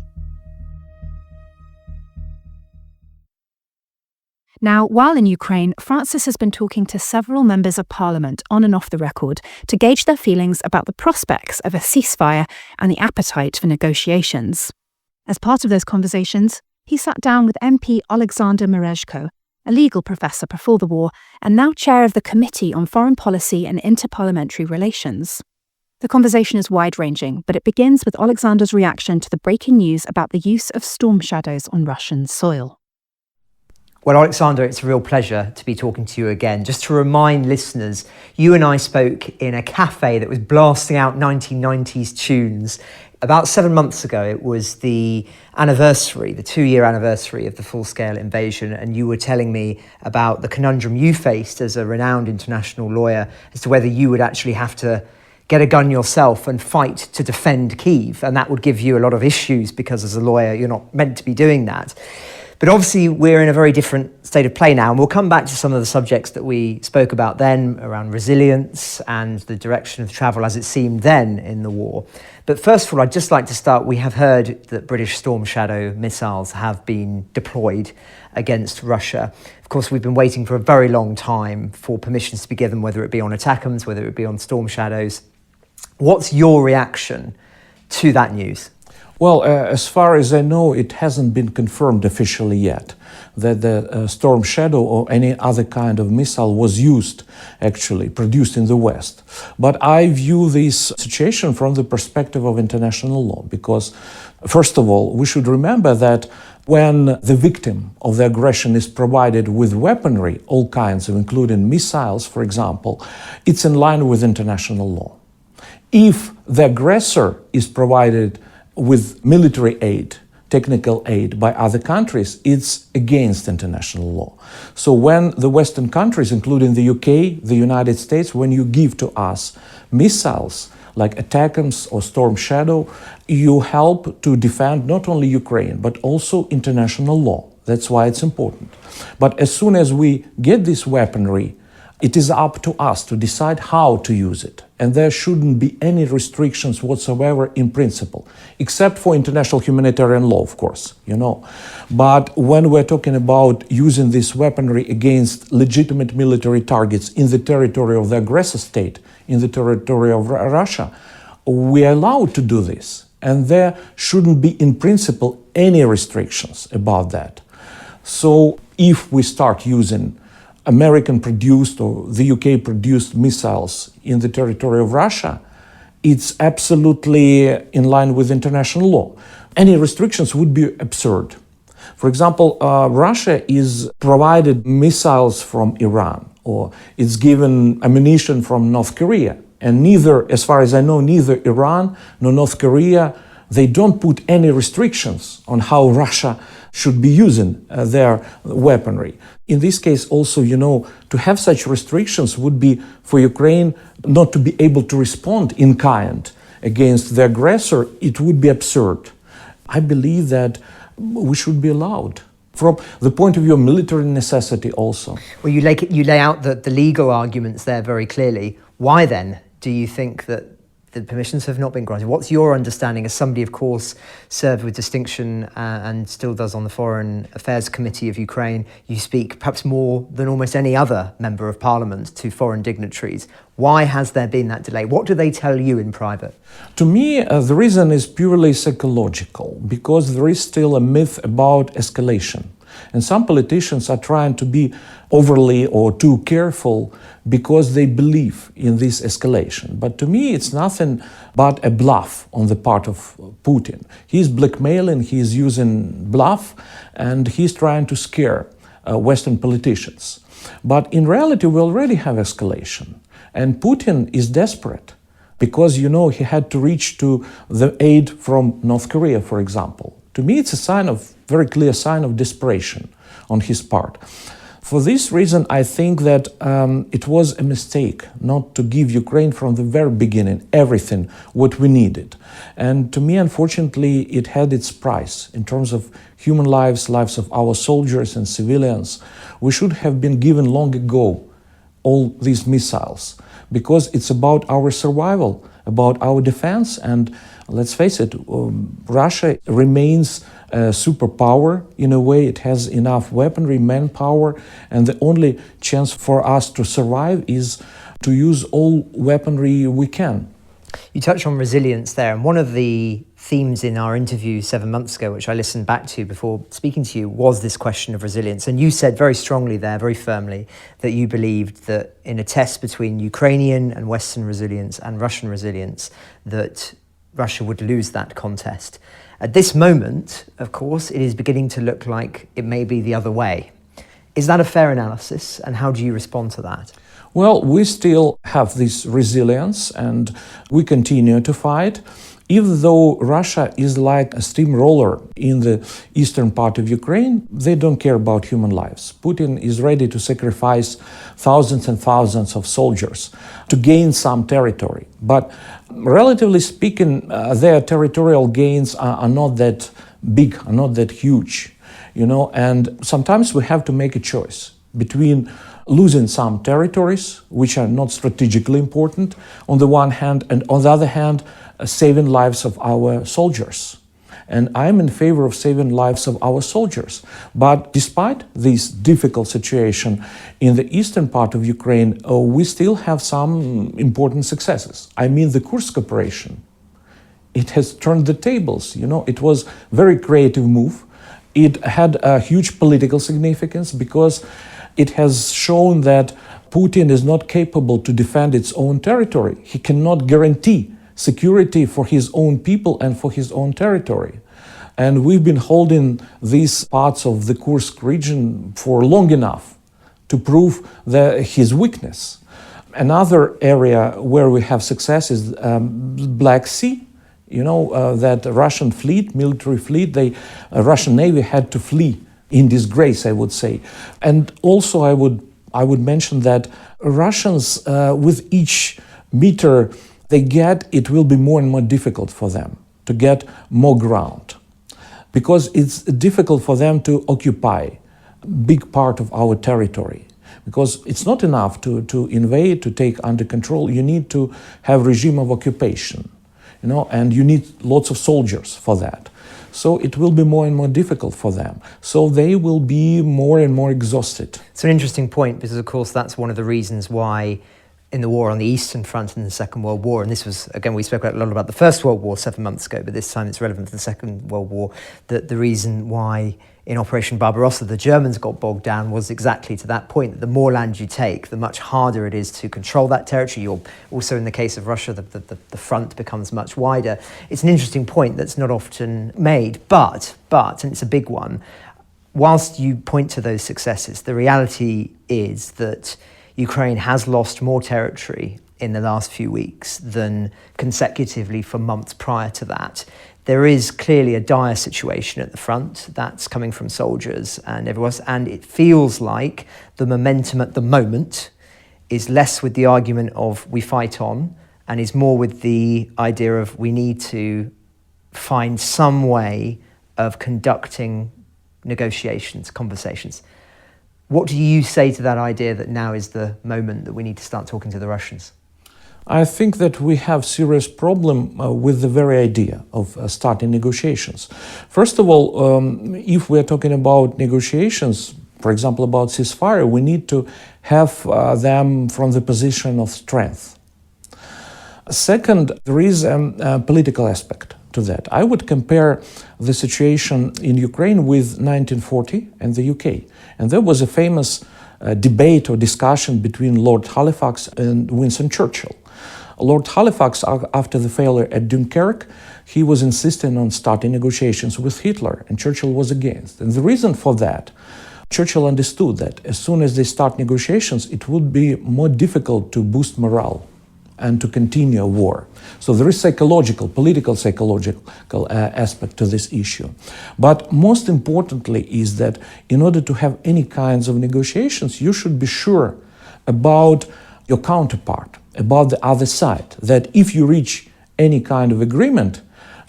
Now, while in Ukraine, Francis has been talking to several members of parliament on and off the record to gauge their feelings about the prospects of a ceasefire and the appetite for negotiations. As part of those conversations, he sat down with MP Oleksandr Merezhko, a legal professor before the war and now chair of the Committee on Foreign Policy and Interparliamentary Relations. The conversation is wide-ranging, but it begins with Oleksandr's reaction to the breaking news about the use of storm shadows on Russian soil. Well, Oleksandr, it's a real pleasure to be talking to you again. Just to remind listeners, you and I spoke in a cafe that was blasting out 1990s tunes. About 7 months ago, it was the 2-year anniversary of the full-scale invasion, and you were telling me about the conundrum you faced as a renowned international lawyer as to whether you would actually have to get a gun yourself and fight to defend Kyiv, and that would give you a lot of issues because as a lawyer, you're not meant to be doing that. But obviously, we're in a very different state of play now, and we'll come back to some of the subjects that we spoke about then around resilience and the direction of travel as it seemed then in the war. But first of all, I'd just like to start, we have heard that British Storm Shadow missiles have been deployed against Russia. Of course, we've been waiting for a very long time for permissions to be given, whether it be on ATACMS, whether it be on Storm Shadows. What's your reaction to that news? Well, as far as I know, it hasn't been confirmed officially yet that the Storm Shadow or any other kind of missile was produced in the West. But I view this situation from the perspective of international law, because, first of all, we should remember that when the victim of the aggression is provided with weaponry, all kinds of, including missiles, for example, it's in line with international law. If the aggressor is provided with military aid, technical aid by other countries, it's against international law. So when the Western countries, including the UK, the United States, when you give to us missiles like ATACMS or Storm Shadow, you help to defend not only Ukraine, but also international law. That's why it's important. But as soon as we get this weaponry, it is up to us to decide how to use it. And there shouldn't be any restrictions whatsoever in principle, except for international humanitarian law, of course, But when we're talking about using this weaponry against legitimate military targets in the territory of the aggressor state, in the territory of Russia, we are allowed to do this. And there shouldn't be, in principle, any restrictions about that. So if we start using American-produced or the UK-produced missiles in the territory of Russia, it's absolutely in line with international law. Any restrictions would be absurd. For example, Russia is provided missiles from Iran, or it's given ammunition from North Korea. And neither, as far as I know, neither Iran nor North Korea, they don't put any restrictions on how Russia should be using their weaponry. In this case also, to have such restrictions would be for Ukraine not to be able to respond in kind against the aggressor. It would be absurd. I believe that we should be allowed from the point of view of military necessity also. Well, you lay out the legal arguments there very clearly. Why then do you think that the permissions have not been granted? What's your understanding, as somebody, of course, served with distinction and still does on the Foreign Affairs Committee of Ukraine? You speak perhaps more than almost any other member of parliament to foreign dignitaries. Why has there been that delay? What do they tell you in private? To me, the reason is purely psychological, because there is still a myth about escalation. And some politicians are trying to be overly or too careful because they believe in this escalation. But to me, it's nothing but a bluff on the part of Putin. He's blackmailing, he's using bluff, and he's trying to scare Western politicians. But in reality, we already have escalation. And Putin is desperate because, he had to reach to the aid from North Korea, for example. To me, it's a very clear sign of desperation on his part. For this reason, I think that it was a mistake not to give Ukraine from the very beginning everything what we needed. And to me, unfortunately, it had its price in terms of human lives, lives of our soldiers and civilians. We should have been given long ago all these missiles, because it's about our survival, about our defense. And let's face it, Russia remains a superpower in a way. It has enough weaponry, manpower, and the only chance for us to survive is to use all weaponry we can. You touched on resilience there, and one of the themes in our interview 7 months ago, which I listened back to before speaking to you, was this question of resilience. And you said very strongly there, very firmly, that you believed that in a test between Ukrainian and Western resilience and Russian resilience, that Russia would lose that contest. At this moment, of course, it is beginning to look like it may be the other way. Is that a fair analysis, and how do you respond to that? Well, we still have this resilience and we continue to fight. Even though Russia is like a steamroller in the eastern part of Ukraine, they don't care about human lives. Putin is ready to sacrifice thousands and thousands of soldiers to gain some territory. But relatively speaking, their territorial gains are not that big, are not that huge, and sometimes we have to make a choice between losing some territories, which are not strategically important, on the one hand, and on the other hand, saving lives of our soldiers. And I'm in favor of saving lives of our soldiers. But despite this difficult situation in the eastern part of Ukraine, we still have some important successes. I mean, the Kursk operation, it has turned the tables. It was a very creative move. It had a huge political significance because it has shown that Putin is not capable to defend its own territory. He cannot guarantee security for his own people and for his own territory. And we've been holding these parts of the Kursk region for long enough to prove his weakness. Another area where we have success is Black Sea. That Russian fleet, military fleet, Russian Navy had to flee in disgrace, I would say. And also I would mention that Russians, with each meter they get, it will be more and more difficult for them to get more ground, because it's difficult for them to occupy a big part of our territory. Because it's not enough to invade, to take under control. You need to have regime of occupation, and you need lots of soldiers for that. So it will be more and more difficult for them. So they will be more and more exhausted. It's an interesting point, because of course that's one of the reasons why in the war on the Eastern Front in the Second World War, and this was, again, we spoke a lot about the First World War 7 months ago, but this time it's relevant to the Second World War, that the reason why in Operation Barbarossa the Germans got bogged down was exactly to that point, that the more land you take, the much harder it is to control that territory. Also in the case of Russia, the front becomes much wider. It's an interesting point that's not often made, but, and it's a big one, whilst you point to those successes, the reality is that Ukraine has lost more territory in the last few weeks than consecutively for months prior to that. There is clearly a dire situation at the front that's coming from soldiers and everyone else, and it feels like the momentum at the moment is less with the argument of we fight on and is more with the idea of we need to find some way of conducting negotiations, conversations. What do you say to that idea that now is the moment that we need to start talking to the Russians? I think that we have serious problem with the very idea of starting negotiations. First of all, if we're talking about negotiations, for example, about ceasefire, we need to have them from the position of strength. Second, there is a political aspect to that. I would compare the situation in Ukraine with 1940 and the UK. And there was a famous debate or discussion between Lord Halifax and Winston Churchill. Lord Halifax, after the failure at Dunkirk, he was insisting on starting negotiations with Hitler, and Churchill was against. And the reason for that, Churchill understood that as soon as they start negotiations, it would be more difficult to boost morale and to continue a war. So there is political psychological aspect to this issue. But most importantly is that in order to have any kinds of negotiations, you should be sure about your counterpart, about the other side, that if you reach any kind of agreement,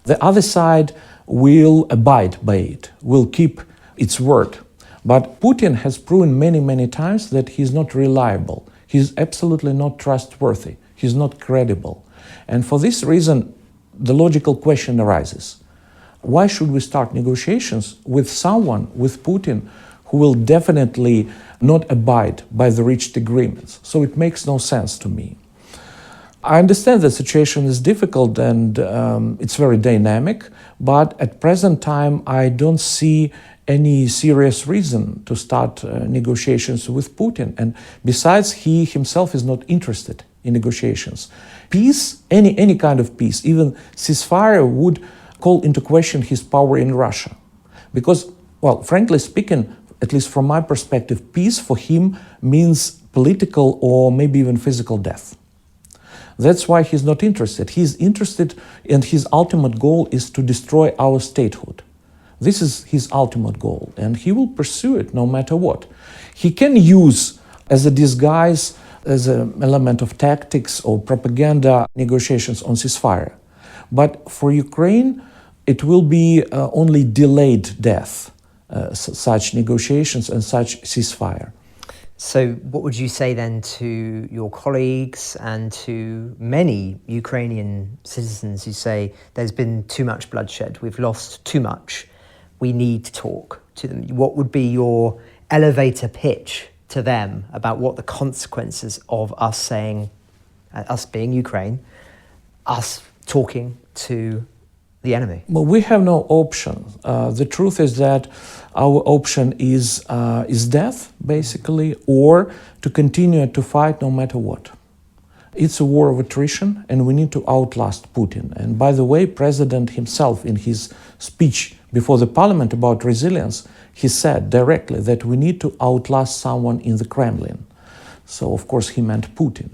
the other side will abide by it, will keep its word. But Putin has proven many, many times that he's not reliable. He's absolutely not trustworthy. He's not credible. And for this reason, the logical question arises. Why should we start negotiations with someone, with Putin, who will definitely not abide by the reached agreements? So it makes no sense to me. I understand the situation is difficult and it's very dynamic, but at present time, I don't see any serious reason to start negotiations with Putin. And besides, he himself is not interested in negotiations. Peace, any kind of peace, even ceasefire, would call into question his power in Russia. Because, well, frankly speaking, at least from my perspective, peace for him means political or maybe even physical death. That's why he's not interested. He's interested, and his ultimate goal is to destroy our statehood. This is his ultimate goal, and he will pursue it no matter what. He can use as a disguise, as an element of tactics or propaganda, negotiations on ceasefire. But for Ukraine, it will be only delayed death, such negotiations and such ceasefire. So what would you say then to your colleagues and to many Ukrainian citizens who say there's been too much bloodshed, we've lost too much, we need to talk to them? What would be your elevator pitch to them about what the consequences of us saying, us being Ukraine, us talking to the enemy? Well, we have no option. The truth is that our option is death, basically, or to continue to fight no matter what. It's a war of attrition, and we need to outlast Putin. And by the way, President himself, in his speech before the parliament about resilience, he said directly that we need to outlast someone in the Kremlin. So, of course, he meant Putin.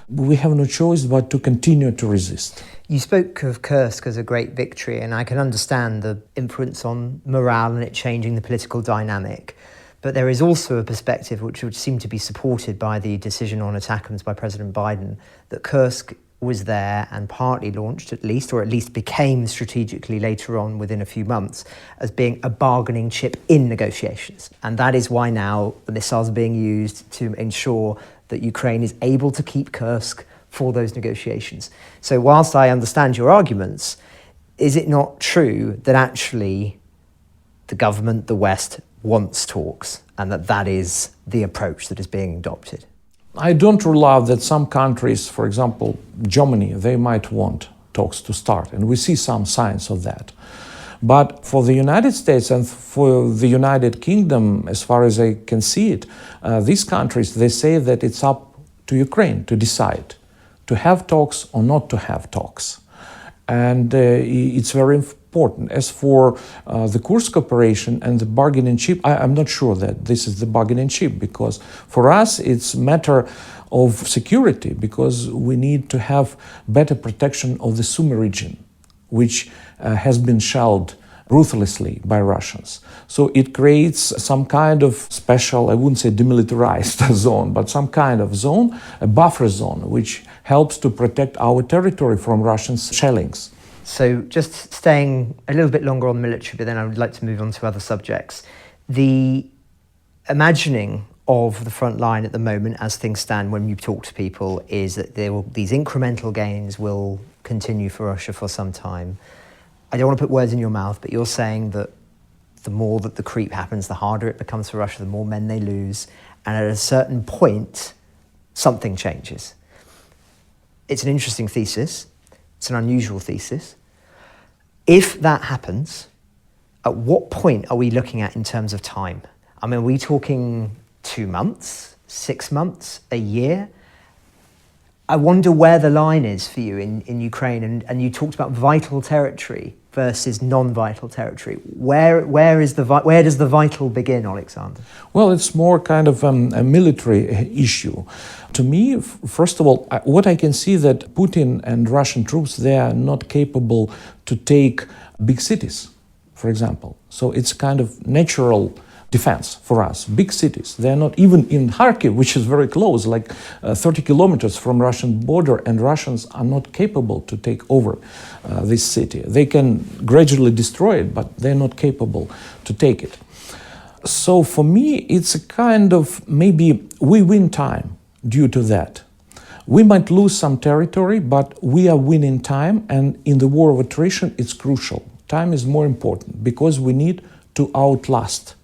We have no choice but to continue to resist. You spoke of Kursk as a great victory, and I can understand the influence on morale and it changing the political dynamic. But there is also a perspective which would seem to be supported by the decision on attackums by President Biden, that Kursk was there and partly launched at least, or at least became strategically later on within a few months, as being a bargaining chip in negotiations. And that is why now the missiles are being used to ensure that Ukraine is able to keep Kursk for those negotiations. So whilst I understand your arguments, is it not true that actually the government, the West, wants talks, and that is the approach that is being adopted? I don't rule out that some countries, for example, Germany, they might want talks to start, and we see some signs of that. But for the United States and for the United Kingdom, as far as I can see it, these countries, they say that it's up to Ukraine to decide to have talks or not to have talks. And it's very important. As for the Kursk operation and the bargaining chip, I'm not sure that this is the bargaining chip, because for us it's a matter of security, because we need to have better protection of the Sumy region, which has been shelled ruthlessly by Russians. So it creates some kind of special, I wouldn't say demilitarized zone, but some kind of zone, a buffer zone, which helps to protect our territory from Russian shellings. So just staying a little bit longer on the military, but then I would like to move on to other subjects. The imagining of the front line at the moment, as things stand when you talk to people, is that these incremental gains will continue for Russia for some time. I don't want to put words in your mouth, but you're saying that the more that the creep happens, the harder it becomes for Russia, the more men they lose, and at a certain point, something changes. It's an interesting thesis. It's an unusual thesis. If that happens, at what point are we looking at in terms of time? I mean, are we talking 2 months, 6 months, a year? I wonder where the line is for you in Ukraine, and you talked about vital territory versus non-vital territory. Where does the vital begin, Oleksandr? Well, it's more kind of a military issue. To me, first of all, what I can see that Putin and Russian troops, they are not capable to take big cities, for example. So it's kind of natural defense for us. Big cities, they're not even in Kharkiv, which is very close, like 30 kilometers from Russian border, and Russians are not capable to take over this city. They can gradually destroy it, but they're not capable to take it. So for me, it's a kind of, maybe we win time due to that. We might lose some territory, but we are winning time, and in the war of attrition, it's crucial. Time is more important because we need to outlast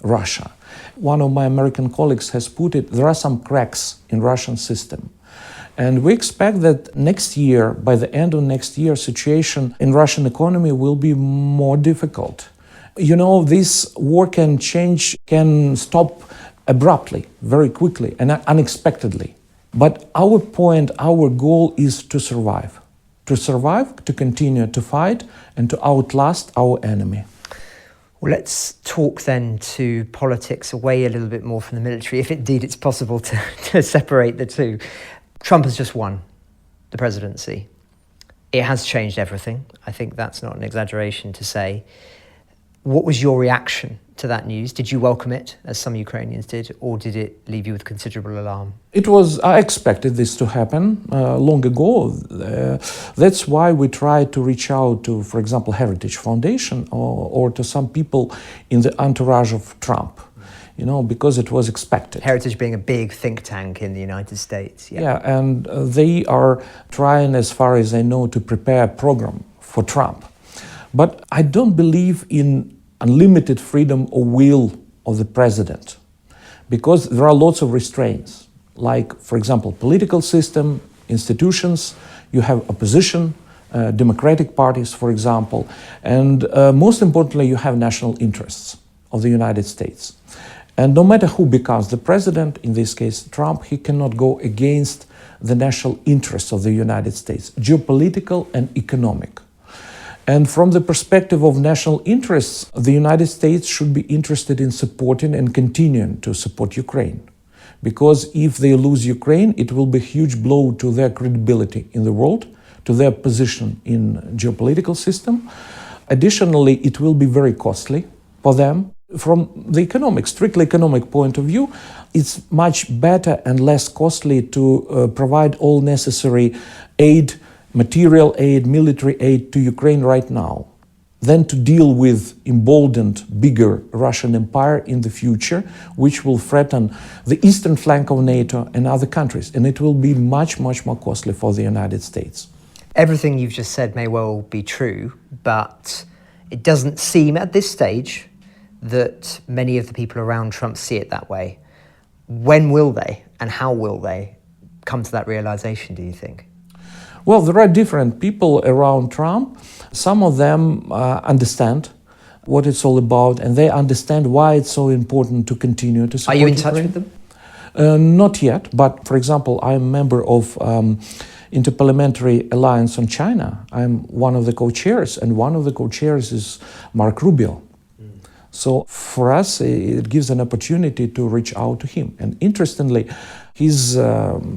Russia. One of my American colleagues has put it, there are some cracks in Russian system. And we expect that next year, by the end of next year, situation in Russian economy will be more difficult. You know, this war can change, can stop abruptly, very quickly and unexpectedly. But our point, our goal is to survive. To survive, to continue to fight, and to outlast our enemy. Well, let's talk then to politics away a little bit more from the military, if indeed it's possible to separate the two. Trump has just won the presidency. It has changed everything. I think that's not an exaggeration to say. What was your reaction to that news? Did you welcome it, as some Ukrainians did, or did it leave you with considerable alarm? I expected this to happen long ago. That's why we tried to reach out to, for example, Heritage Foundation or to some people in the entourage of Trump, you know, because it was expected. Heritage being a big think tank in the United States. Yeah, and they are trying, as far as I know, to prepare a program for Trump. But I don't believe in unlimited freedom of will of the president, because there are lots of restraints, like, for example, political system, institutions, you have opposition, democratic parties, for example, and most importantly, you have national interests of the United States. And no matter who becomes the president, in this case Trump, he cannot go against the national interests of the United States, geopolitical and economic. And from the perspective of national interests, the United States should be interested in supporting and continuing to support Ukraine. Because if they lose Ukraine, it will be a huge blow to their credibility in the world, to their position in geopolitical system. Additionally, it will be very costly for them. From the strictly economic point of view, it's much better and less costly to provide all necessary aid, material aid, military aid to Ukraine right now, than to deal with emboldened, bigger Russian empire in the future, which will threaten the eastern flank of NATO and other countries. And it will be much, much more costly for the United States. Everything you've just said may well be true, but it doesn't seem at this stage that many of the people around Trump see it that way. When will they, and how will they come to that realization, do you think? Well, there are different people around Trump. Some of them understand what it's all about, and they understand why it's so important to continue to support Ukraine. Are you in Ukraine. touch with them? Not yet, but for example, I'm a member of Interparliamentary Alliance on China. I'm one of the co-chairs, and one of the co-chairs is Mark Rubio. So for us, it gives an opportunity to reach out to him. And interestingly, his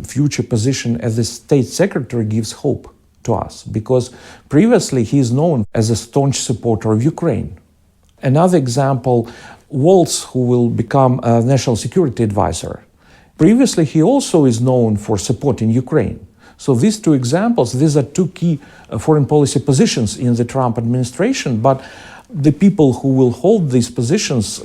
future position as the state secretary gives hope to us, because previously he is known as a staunch supporter of Ukraine. Another example, Waltz, who will become a national security advisor. Previously, he also is known for supporting Ukraine. So these two examples, these are two key foreign policy positions in the Trump administration, but the people who will hold these positions,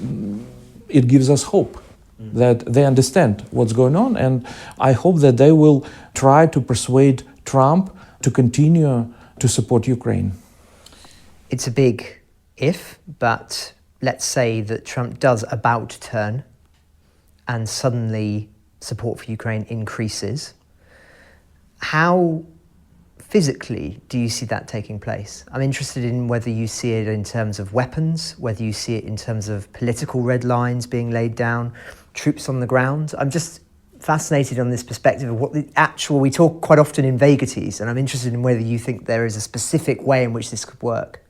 it gives us hope that they understand what's going on, and I hope that they will try to persuade Trump to continue to support Ukraine. It's a big if, but let's say that Trump does about turn and suddenly support for Ukraine increases. How physically do you see that taking place? I'm interested in whether you see it in terms of weapons, whether you see it in terms of political red lines being laid down, troops on the ground. I'm just fascinated on this perspective of what the actual, we talk quite often in vagaries, and I'm interested in whether you think there is a specific way in which this could work.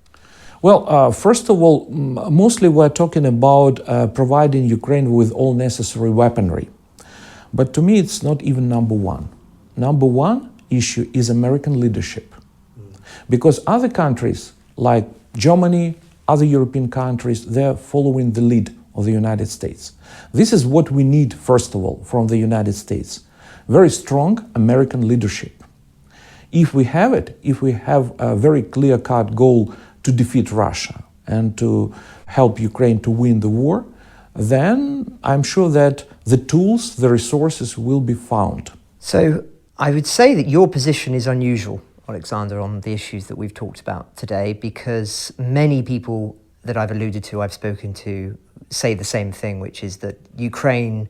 Well, first of all, mostly we're talking about providing Ukraine with all necessary weaponry. But to me, it's not even number one. Number one issue is American leadership. Because other countries like Germany, other European countries, they're following the lead of the United States. This is what we need, first of all, from the United States. Very strong American leadership. If we have it, if we have a very clear-cut goal to defeat Russia and to help Ukraine to win the war, then I'm sure that the tools, the resources will be found. So I would say that your position is unusual, Oleksandr, on the issues that we've talked about today, because many people that I've alluded to, I've spoken to, say the same thing, which is that Ukraine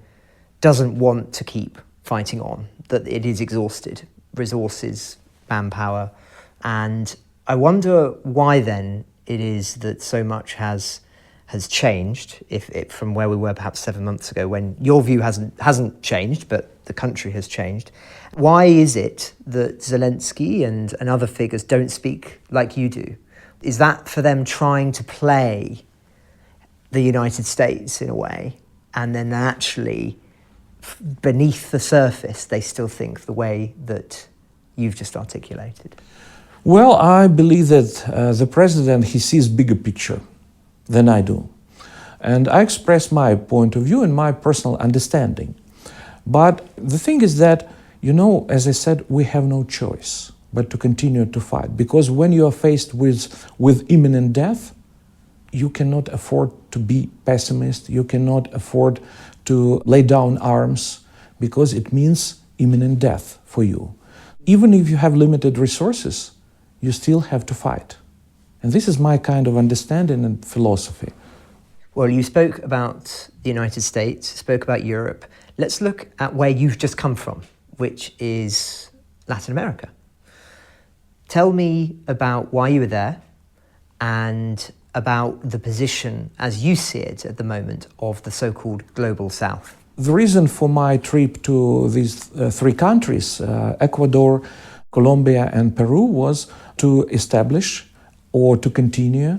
doesn't want to keep fighting on, that it is exhausted, resources, manpower, and I wonder why then it is that so much has changed, if from where we were perhaps 7 months ago, when your view hasn't changed, but the country has changed. Why is it that Zelensky and other figures don't speak like you do? Is that for them trying to play the United States in a way, and then actually beneath the surface they still think the way that you've just articulated? Well, I believe that the president, he sees bigger picture than I do. And I express my point of view and my personal understanding. But the thing is that, you know, as I said, we have no choice but to continue to fight. Because when you are faced with imminent death, you cannot afford to be pessimist, you cannot afford to lay down arms, because it means imminent death for you. Even if you have limited resources, you still have to fight. And this is my kind of understanding and philosophy. Well, you spoke about the United States, spoke about Europe. Let's look at where you've just come from, which is Latin America. Tell me about why you were there and about the position, as you see it at the moment, of the so-called Global South. The reason for my trip to these three countries, Ecuador, Colombia and Peru, was to establish or to continue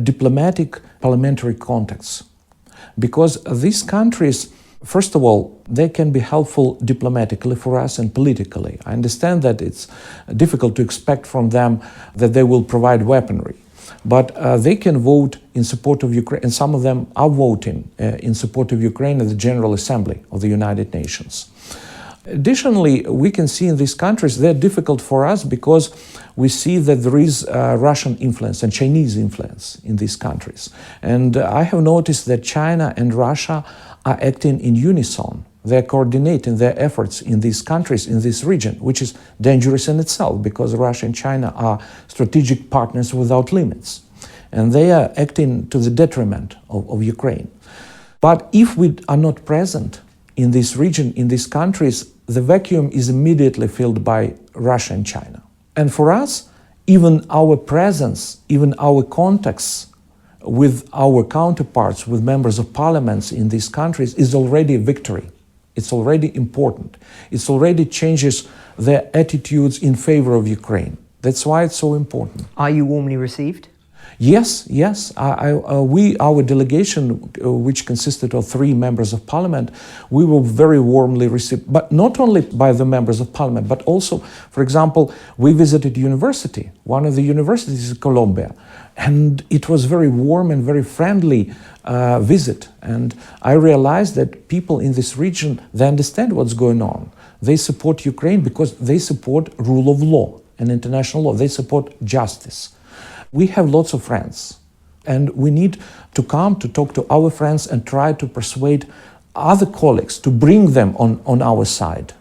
diplomatic parliamentary contacts. Because these countries, first of all, they can be helpful diplomatically for us and politically. I understand that it's difficult to expect from them that they will provide weaponry. But they can vote in support of Ukraine, and some of them are voting in support of Ukraine at the General Assembly of the United Nations. Additionally, we can see in these countries they're difficult for us because we see that there is Russian influence and Chinese influence in these countries. And I have noticed that China and Russia are acting in unison. They're coordinating their efforts in these countries, in this region, which is dangerous in itself because Russia and China are strategic partners without limits. And they are acting to the detriment of Ukraine. But if we are not present in this region, in these countries, the vacuum is immediately filled by Russia and China. And for us, even our presence, even our contacts with our counterparts, with members of parliaments in these countries is already a victory. It's already important. It already changes their attitudes in favor of Ukraine. That's why it's so important. Are you warmly received? Yes. Our delegation, which consisted of 3 members of parliament, we were very warmly received, but not only by the members of parliament, but also, for example, we visited university, one of the universities in Colombia, and it was very warm and very friendly visit. And I realized that people in this region, they understand what's going on. They support Ukraine because they support rule of law and international law. They support justice. We have lots of friends, and we need to come to talk to our friends and try to persuade other colleagues to bring them on our side.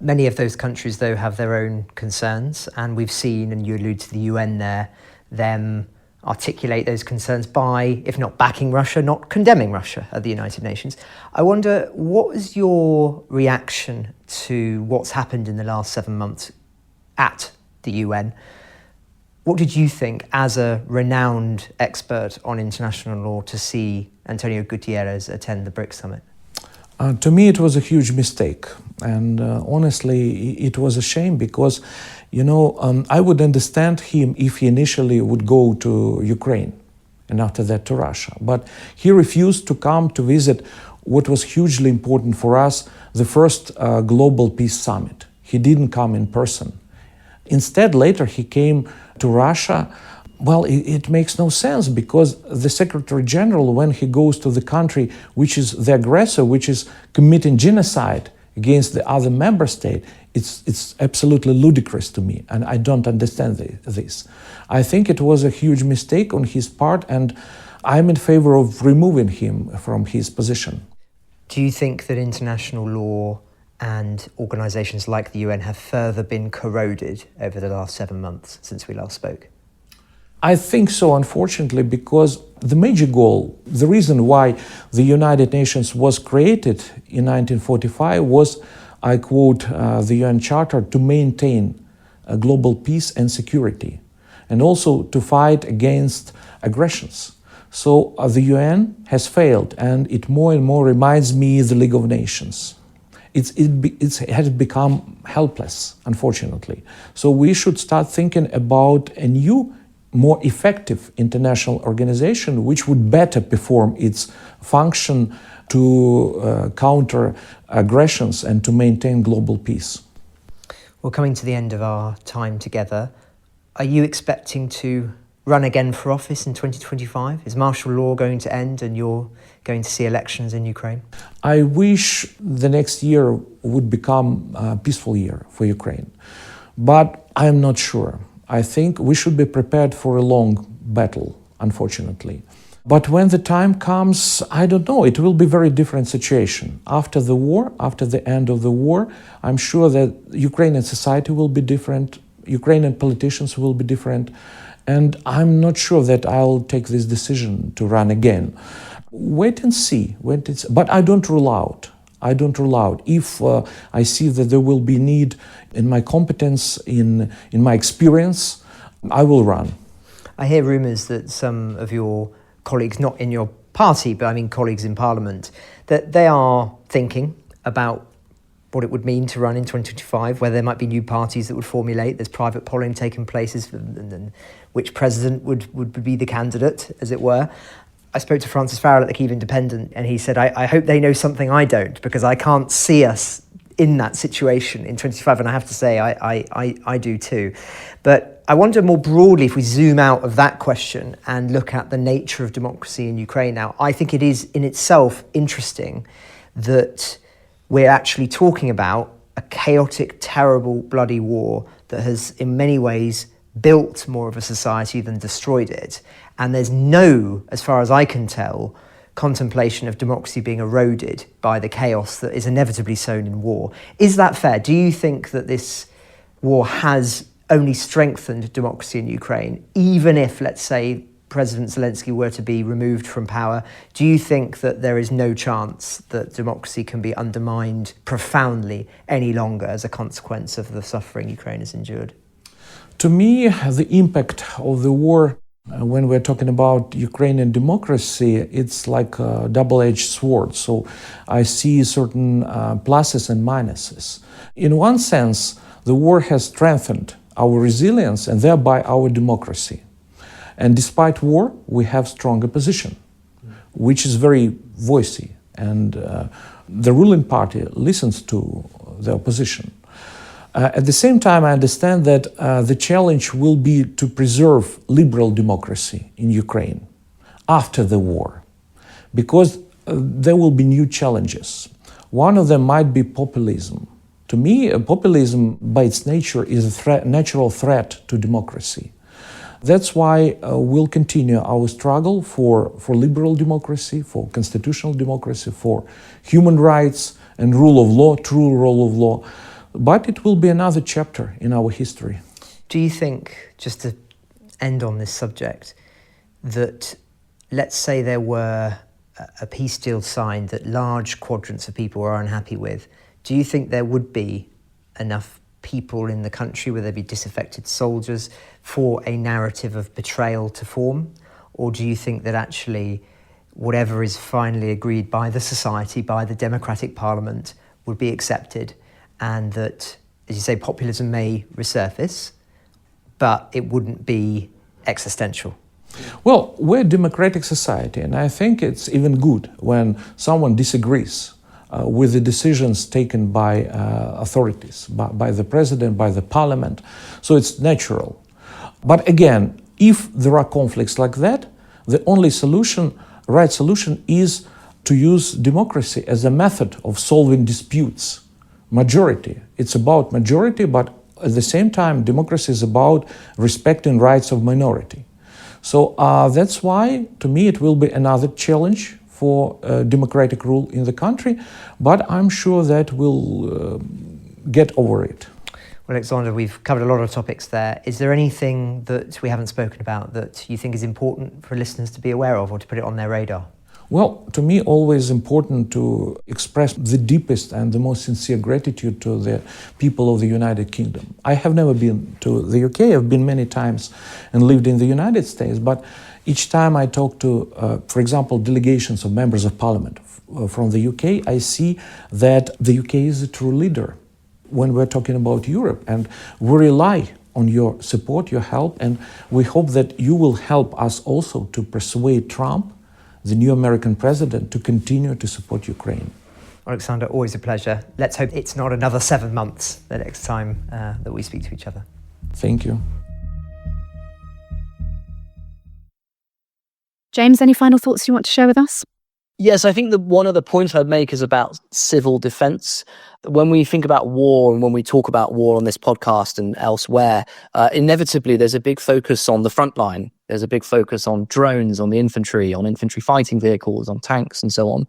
Many of those countries, though, have their own concerns, and we've seen, and you allude to the UN there, them articulate those concerns by, if not backing Russia, not condemning Russia at the United Nations. I wonder, what was your reaction to what's happened in the last 7 months at the UN. What did you think, as a renowned expert on international law, to see Antonio Guterres attend the BRICS summit? To me, it was a huge mistake. And honestly, it was a shame because, I would understand him if he initially would go to Ukraine and after that to Russia. But he refused to come to visit what was hugely important for us, the first Global Peace Summit. He didn't come in person. Instead, later he came to Russia. Well, it makes no sense because the Secretary General, when he goes to the country which is the aggressor, which is committing genocide against the other member state, it's absolutely ludicrous to me, and I don't understand this. I think it was a huge mistake on his part, and I'm in favor of removing him from his position. Do you think that international law and organisations like the UN have further been corroded over the last 7 months since we last spoke? I think so, unfortunately, because the major goal, the reason why the United Nations was created in 1945 was, I quote the UN Charter, to maintain global peace and security, and also to fight against aggressions. So the UN has failed, and it more and more reminds me of the League of Nations. It has become helpless, unfortunately. So we should start thinking about a new, more effective international organization which would better perform its function to counter aggressions and to maintain global peace. Well, coming to the end of our time together, are you expecting to run again for office in 2025? Is martial law going to end and you're going to see elections in Ukraine? I wish the next year would become a peaceful year for Ukraine, but I'm not sure. I think we should be prepared for a long battle, unfortunately. But when the time comes, I don't know, it will be a very different situation. After the war, after the end of the war, I'm sure that Ukrainian society will be different, Ukrainian politicians will be different, and I'm not sure that I'll take this decision to run again. Wait and see. But I don't rule out. If I see that there will be need in my competence, in my experience, I will run. I hear rumours that some of your colleagues, not in your party, but I mean colleagues in Parliament, that they are thinking about what it would mean to run in 2025, where there might be new parties that would formulate. There's private polling taking place, and which president would be the candidate, as it were. I spoke to Francis Farrell at the Kyiv Independent, and he said, I hope they know something I don't, because I can't see us in that situation in 2025, and I have to say I do too. But I wonder more broadly, if we zoom out of that question and look at the nature of democracy in Ukraine now, I think it is in itself interesting that we're actually talking about a chaotic, terrible, bloody war that has in many ways built more of a society than destroyed it. And there's no, as far as I can tell, contemplation of democracy being eroded by the chaos that is inevitably sown in war. Is that fair? Do you think that this war has only strengthened democracy in Ukraine, even if, let's say, President Zelensky were to be removed from power? Do you think that there is no chance that democracy can be undermined profoundly any longer as a consequence of the suffering Ukraine has endured? To me, the impact of the war, when we're talking about Ukrainian democracy, it's like a double-edged sword. So I see certain pluses and minuses. In one sense, the war has strengthened our resilience and thereby our democracy. And despite war, we have strong opposition, which is very voicey. And the ruling party listens to the opposition. At the same time, I understand that the challenge will be to preserve liberal democracy in Ukraine after the war, because there will be new challenges. One of them might be populism. To me, populism by its nature is a natural threat to democracy. That's why we'll continue our struggle for liberal democracy, for constitutional democracy, for human rights and rule of law, true rule of law. But it will be another chapter in our history. Do you think, just to end on this subject, that let's say there were a peace deal signed that large quadrants of people are unhappy with, do you think there would be enough people in the country, whether they be disaffected soldiers, for a narrative of betrayal to form? Or do you think that actually whatever is finally agreed by the society, by the democratic parliament, would be accepted, and that, as you say, populism may resurface, but it wouldn't be existential? Well, we're a democratic society, and I think it's even good when someone disagrees with the decisions taken by authorities, by the president, by the parliament. So it's natural. But again, if there are conflicts like that, the only solution, right solution, is to use democracy as a method of solving disputes. Majority. It's about majority, but at the same time, democracy is about respecting rights of minority. So that's why, to me, it will be another challenge for democratic rule in the country, but I'm sure that we'll get over it. Well, Oleksandr, we've covered a lot of topics there. Is there anything that we haven't spoken about that you think is important for listeners to be aware of or to put it on their radar? Well, to me, always important to express the deepest and the most sincere gratitude to the people of the United Kingdom. I have never been to the UK. I've been many times and lived in the United States, but each time I talk to, for example, delegations of members of parliament from the UK, I see that the UK is a true leader when we're talking about Europe, and we rely on your support, your help, and we hope that you will help us also to persuade Trump, the new American president, to continue to support Ukraine. Oleksandr, always a pleasure. Let's hope it's not another 7 months the next time that we speak to each other. Thank you. James, any final thoughts you want to share with us? Yes, I think that one of the points I'd make is about civil defence. When we think about war and when we talk about war on this podcast and elsewhere, inevitably there's a big focus on the front line. There's a big focus on drones, on the infantry, on infantry fighting vehicles, on tanks and so on.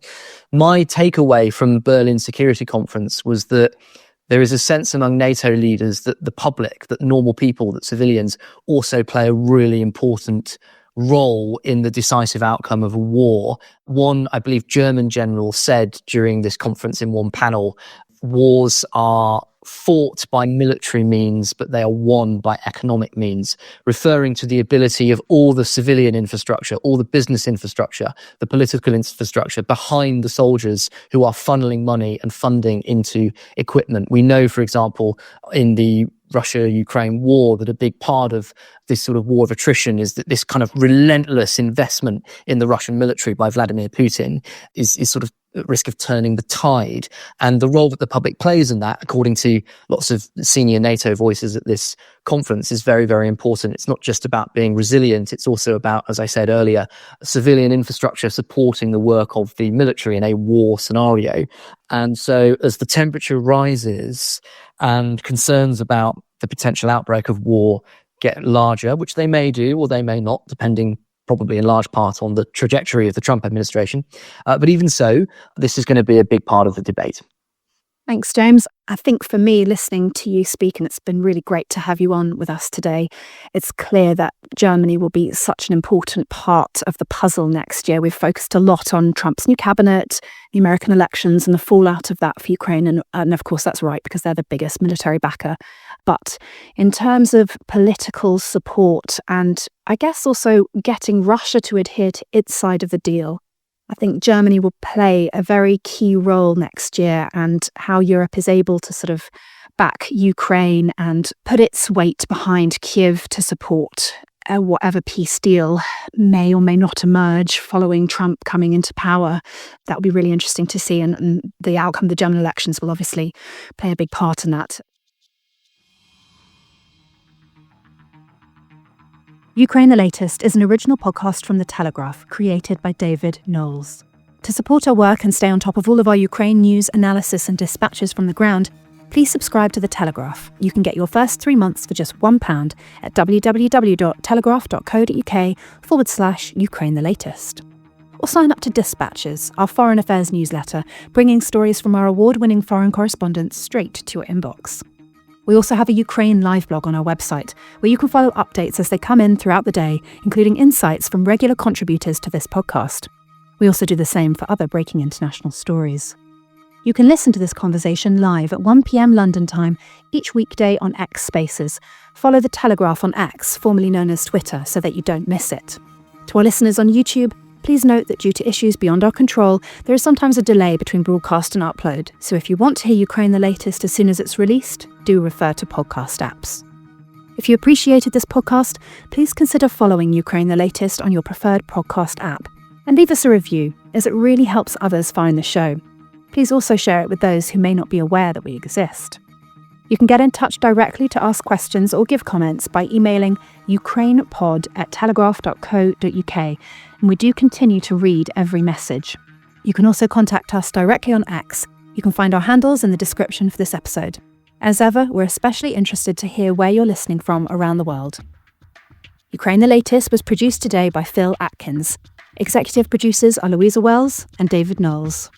My takeaway from the Berlin Security Conference was that there is a sense among NATO leaders that the public, that normal people, that civilians also play a really important role in the decisive outcome of a war. One, I believe, German general said during this conference in one panel, wars are fought by military means, but they are won by economic means, referring to the ability of all the civilian infrastructure, all the business infrastructure, the political infrastructure behind the soldiers who are funneling money and funding into equipment. We know, for example, in the Russia-Ukraine war, that a big part of this sort of war of attrition is that this kind of relentless investment in the Russian military by Vladimir Putin is sort of at risk of turning the tide. And the role that the public plays in that, according to lots of senior NATO voices at this conference, is very, very important. It's not just about being resilient. It's also about, as I said earlier, civilian infrastructure supporting the work of the military in a war scenario. And so as the temperature rises and concerns about the potential outbreak of war get larger, which they may do or they may not, depending probably in large part on the trajectory of the Trump administration. But even so, this is going to be a big part of the debate. Thanks, James. I think for me, listening to you speak, and it's been really great to have you on with us today, it's clear that Germany will be such an important part of the puzzle next year. We've focused a lot on Trump's new cabinet, the American elections, and the fallout of that for Ukraine. And of course, that's right, because they're the biggest military backer. But in terms of political support and I guess also getting Russia to adhere to its side of the deal, I think Germany will play a very key role next year, and how Europe is able to sort of back Ukraine and put its weight behind Kyiv to support whatever peace deal may or may not emerge following Trump coming into power. That will be really interesting to see, and the outcome of the German elections will obviously play a big part in that. Ukraine the Latest is an original podcast from The Telegraph, created by David Knowles. To support our work and stay on top of all of our Ukraine news, analysis and dispatches from the ground, please subscribe to The Telegraph. You can get your first 3 months for just £1 at www.telegraph.co.uk/Ukraine the Latest. Or sign up to Dispatches, our foreign affairs newsletter, bringing stories from our award-winning foreign correspondents straight to your inbox. We also have a Ukraine live blog on our website, where you can follow updates as they come in throughout the day, including insights from regular contributors to this podcast. We also do the same for other breaking international stories. You can listen to this conversation live at 1 p.m. London time each weekday on X Spaces. Follow The Telegraph on X, formerly known as Twitter, so that you don't miss it. To our listeners on YouTube, please note that due to issues beyond our control, there is sometimes a delay between broadcast and upload. So if you want to hear Ukraine the latest as soon as it's released, do refer to podcast apps. If you appreciated this podcast, please consider following Ukraine the latest on your preferred podcast app. And leave us a review, as it really helps others find the show. Please also share it with those who may not be aware that we exist. You can get in touch directly to ask questions or give comments by emailing ukrainepod@telegraph.co.uk, and we do continue to read every message. You can also contact us directly on X. You can find our handles in the description for this episode. As ever, we're especially interested to hear where you're listening from around the world. Ukraine the Latest was produced today by Phil Atkins. Executive producers are Louisa Wells and David Knowles.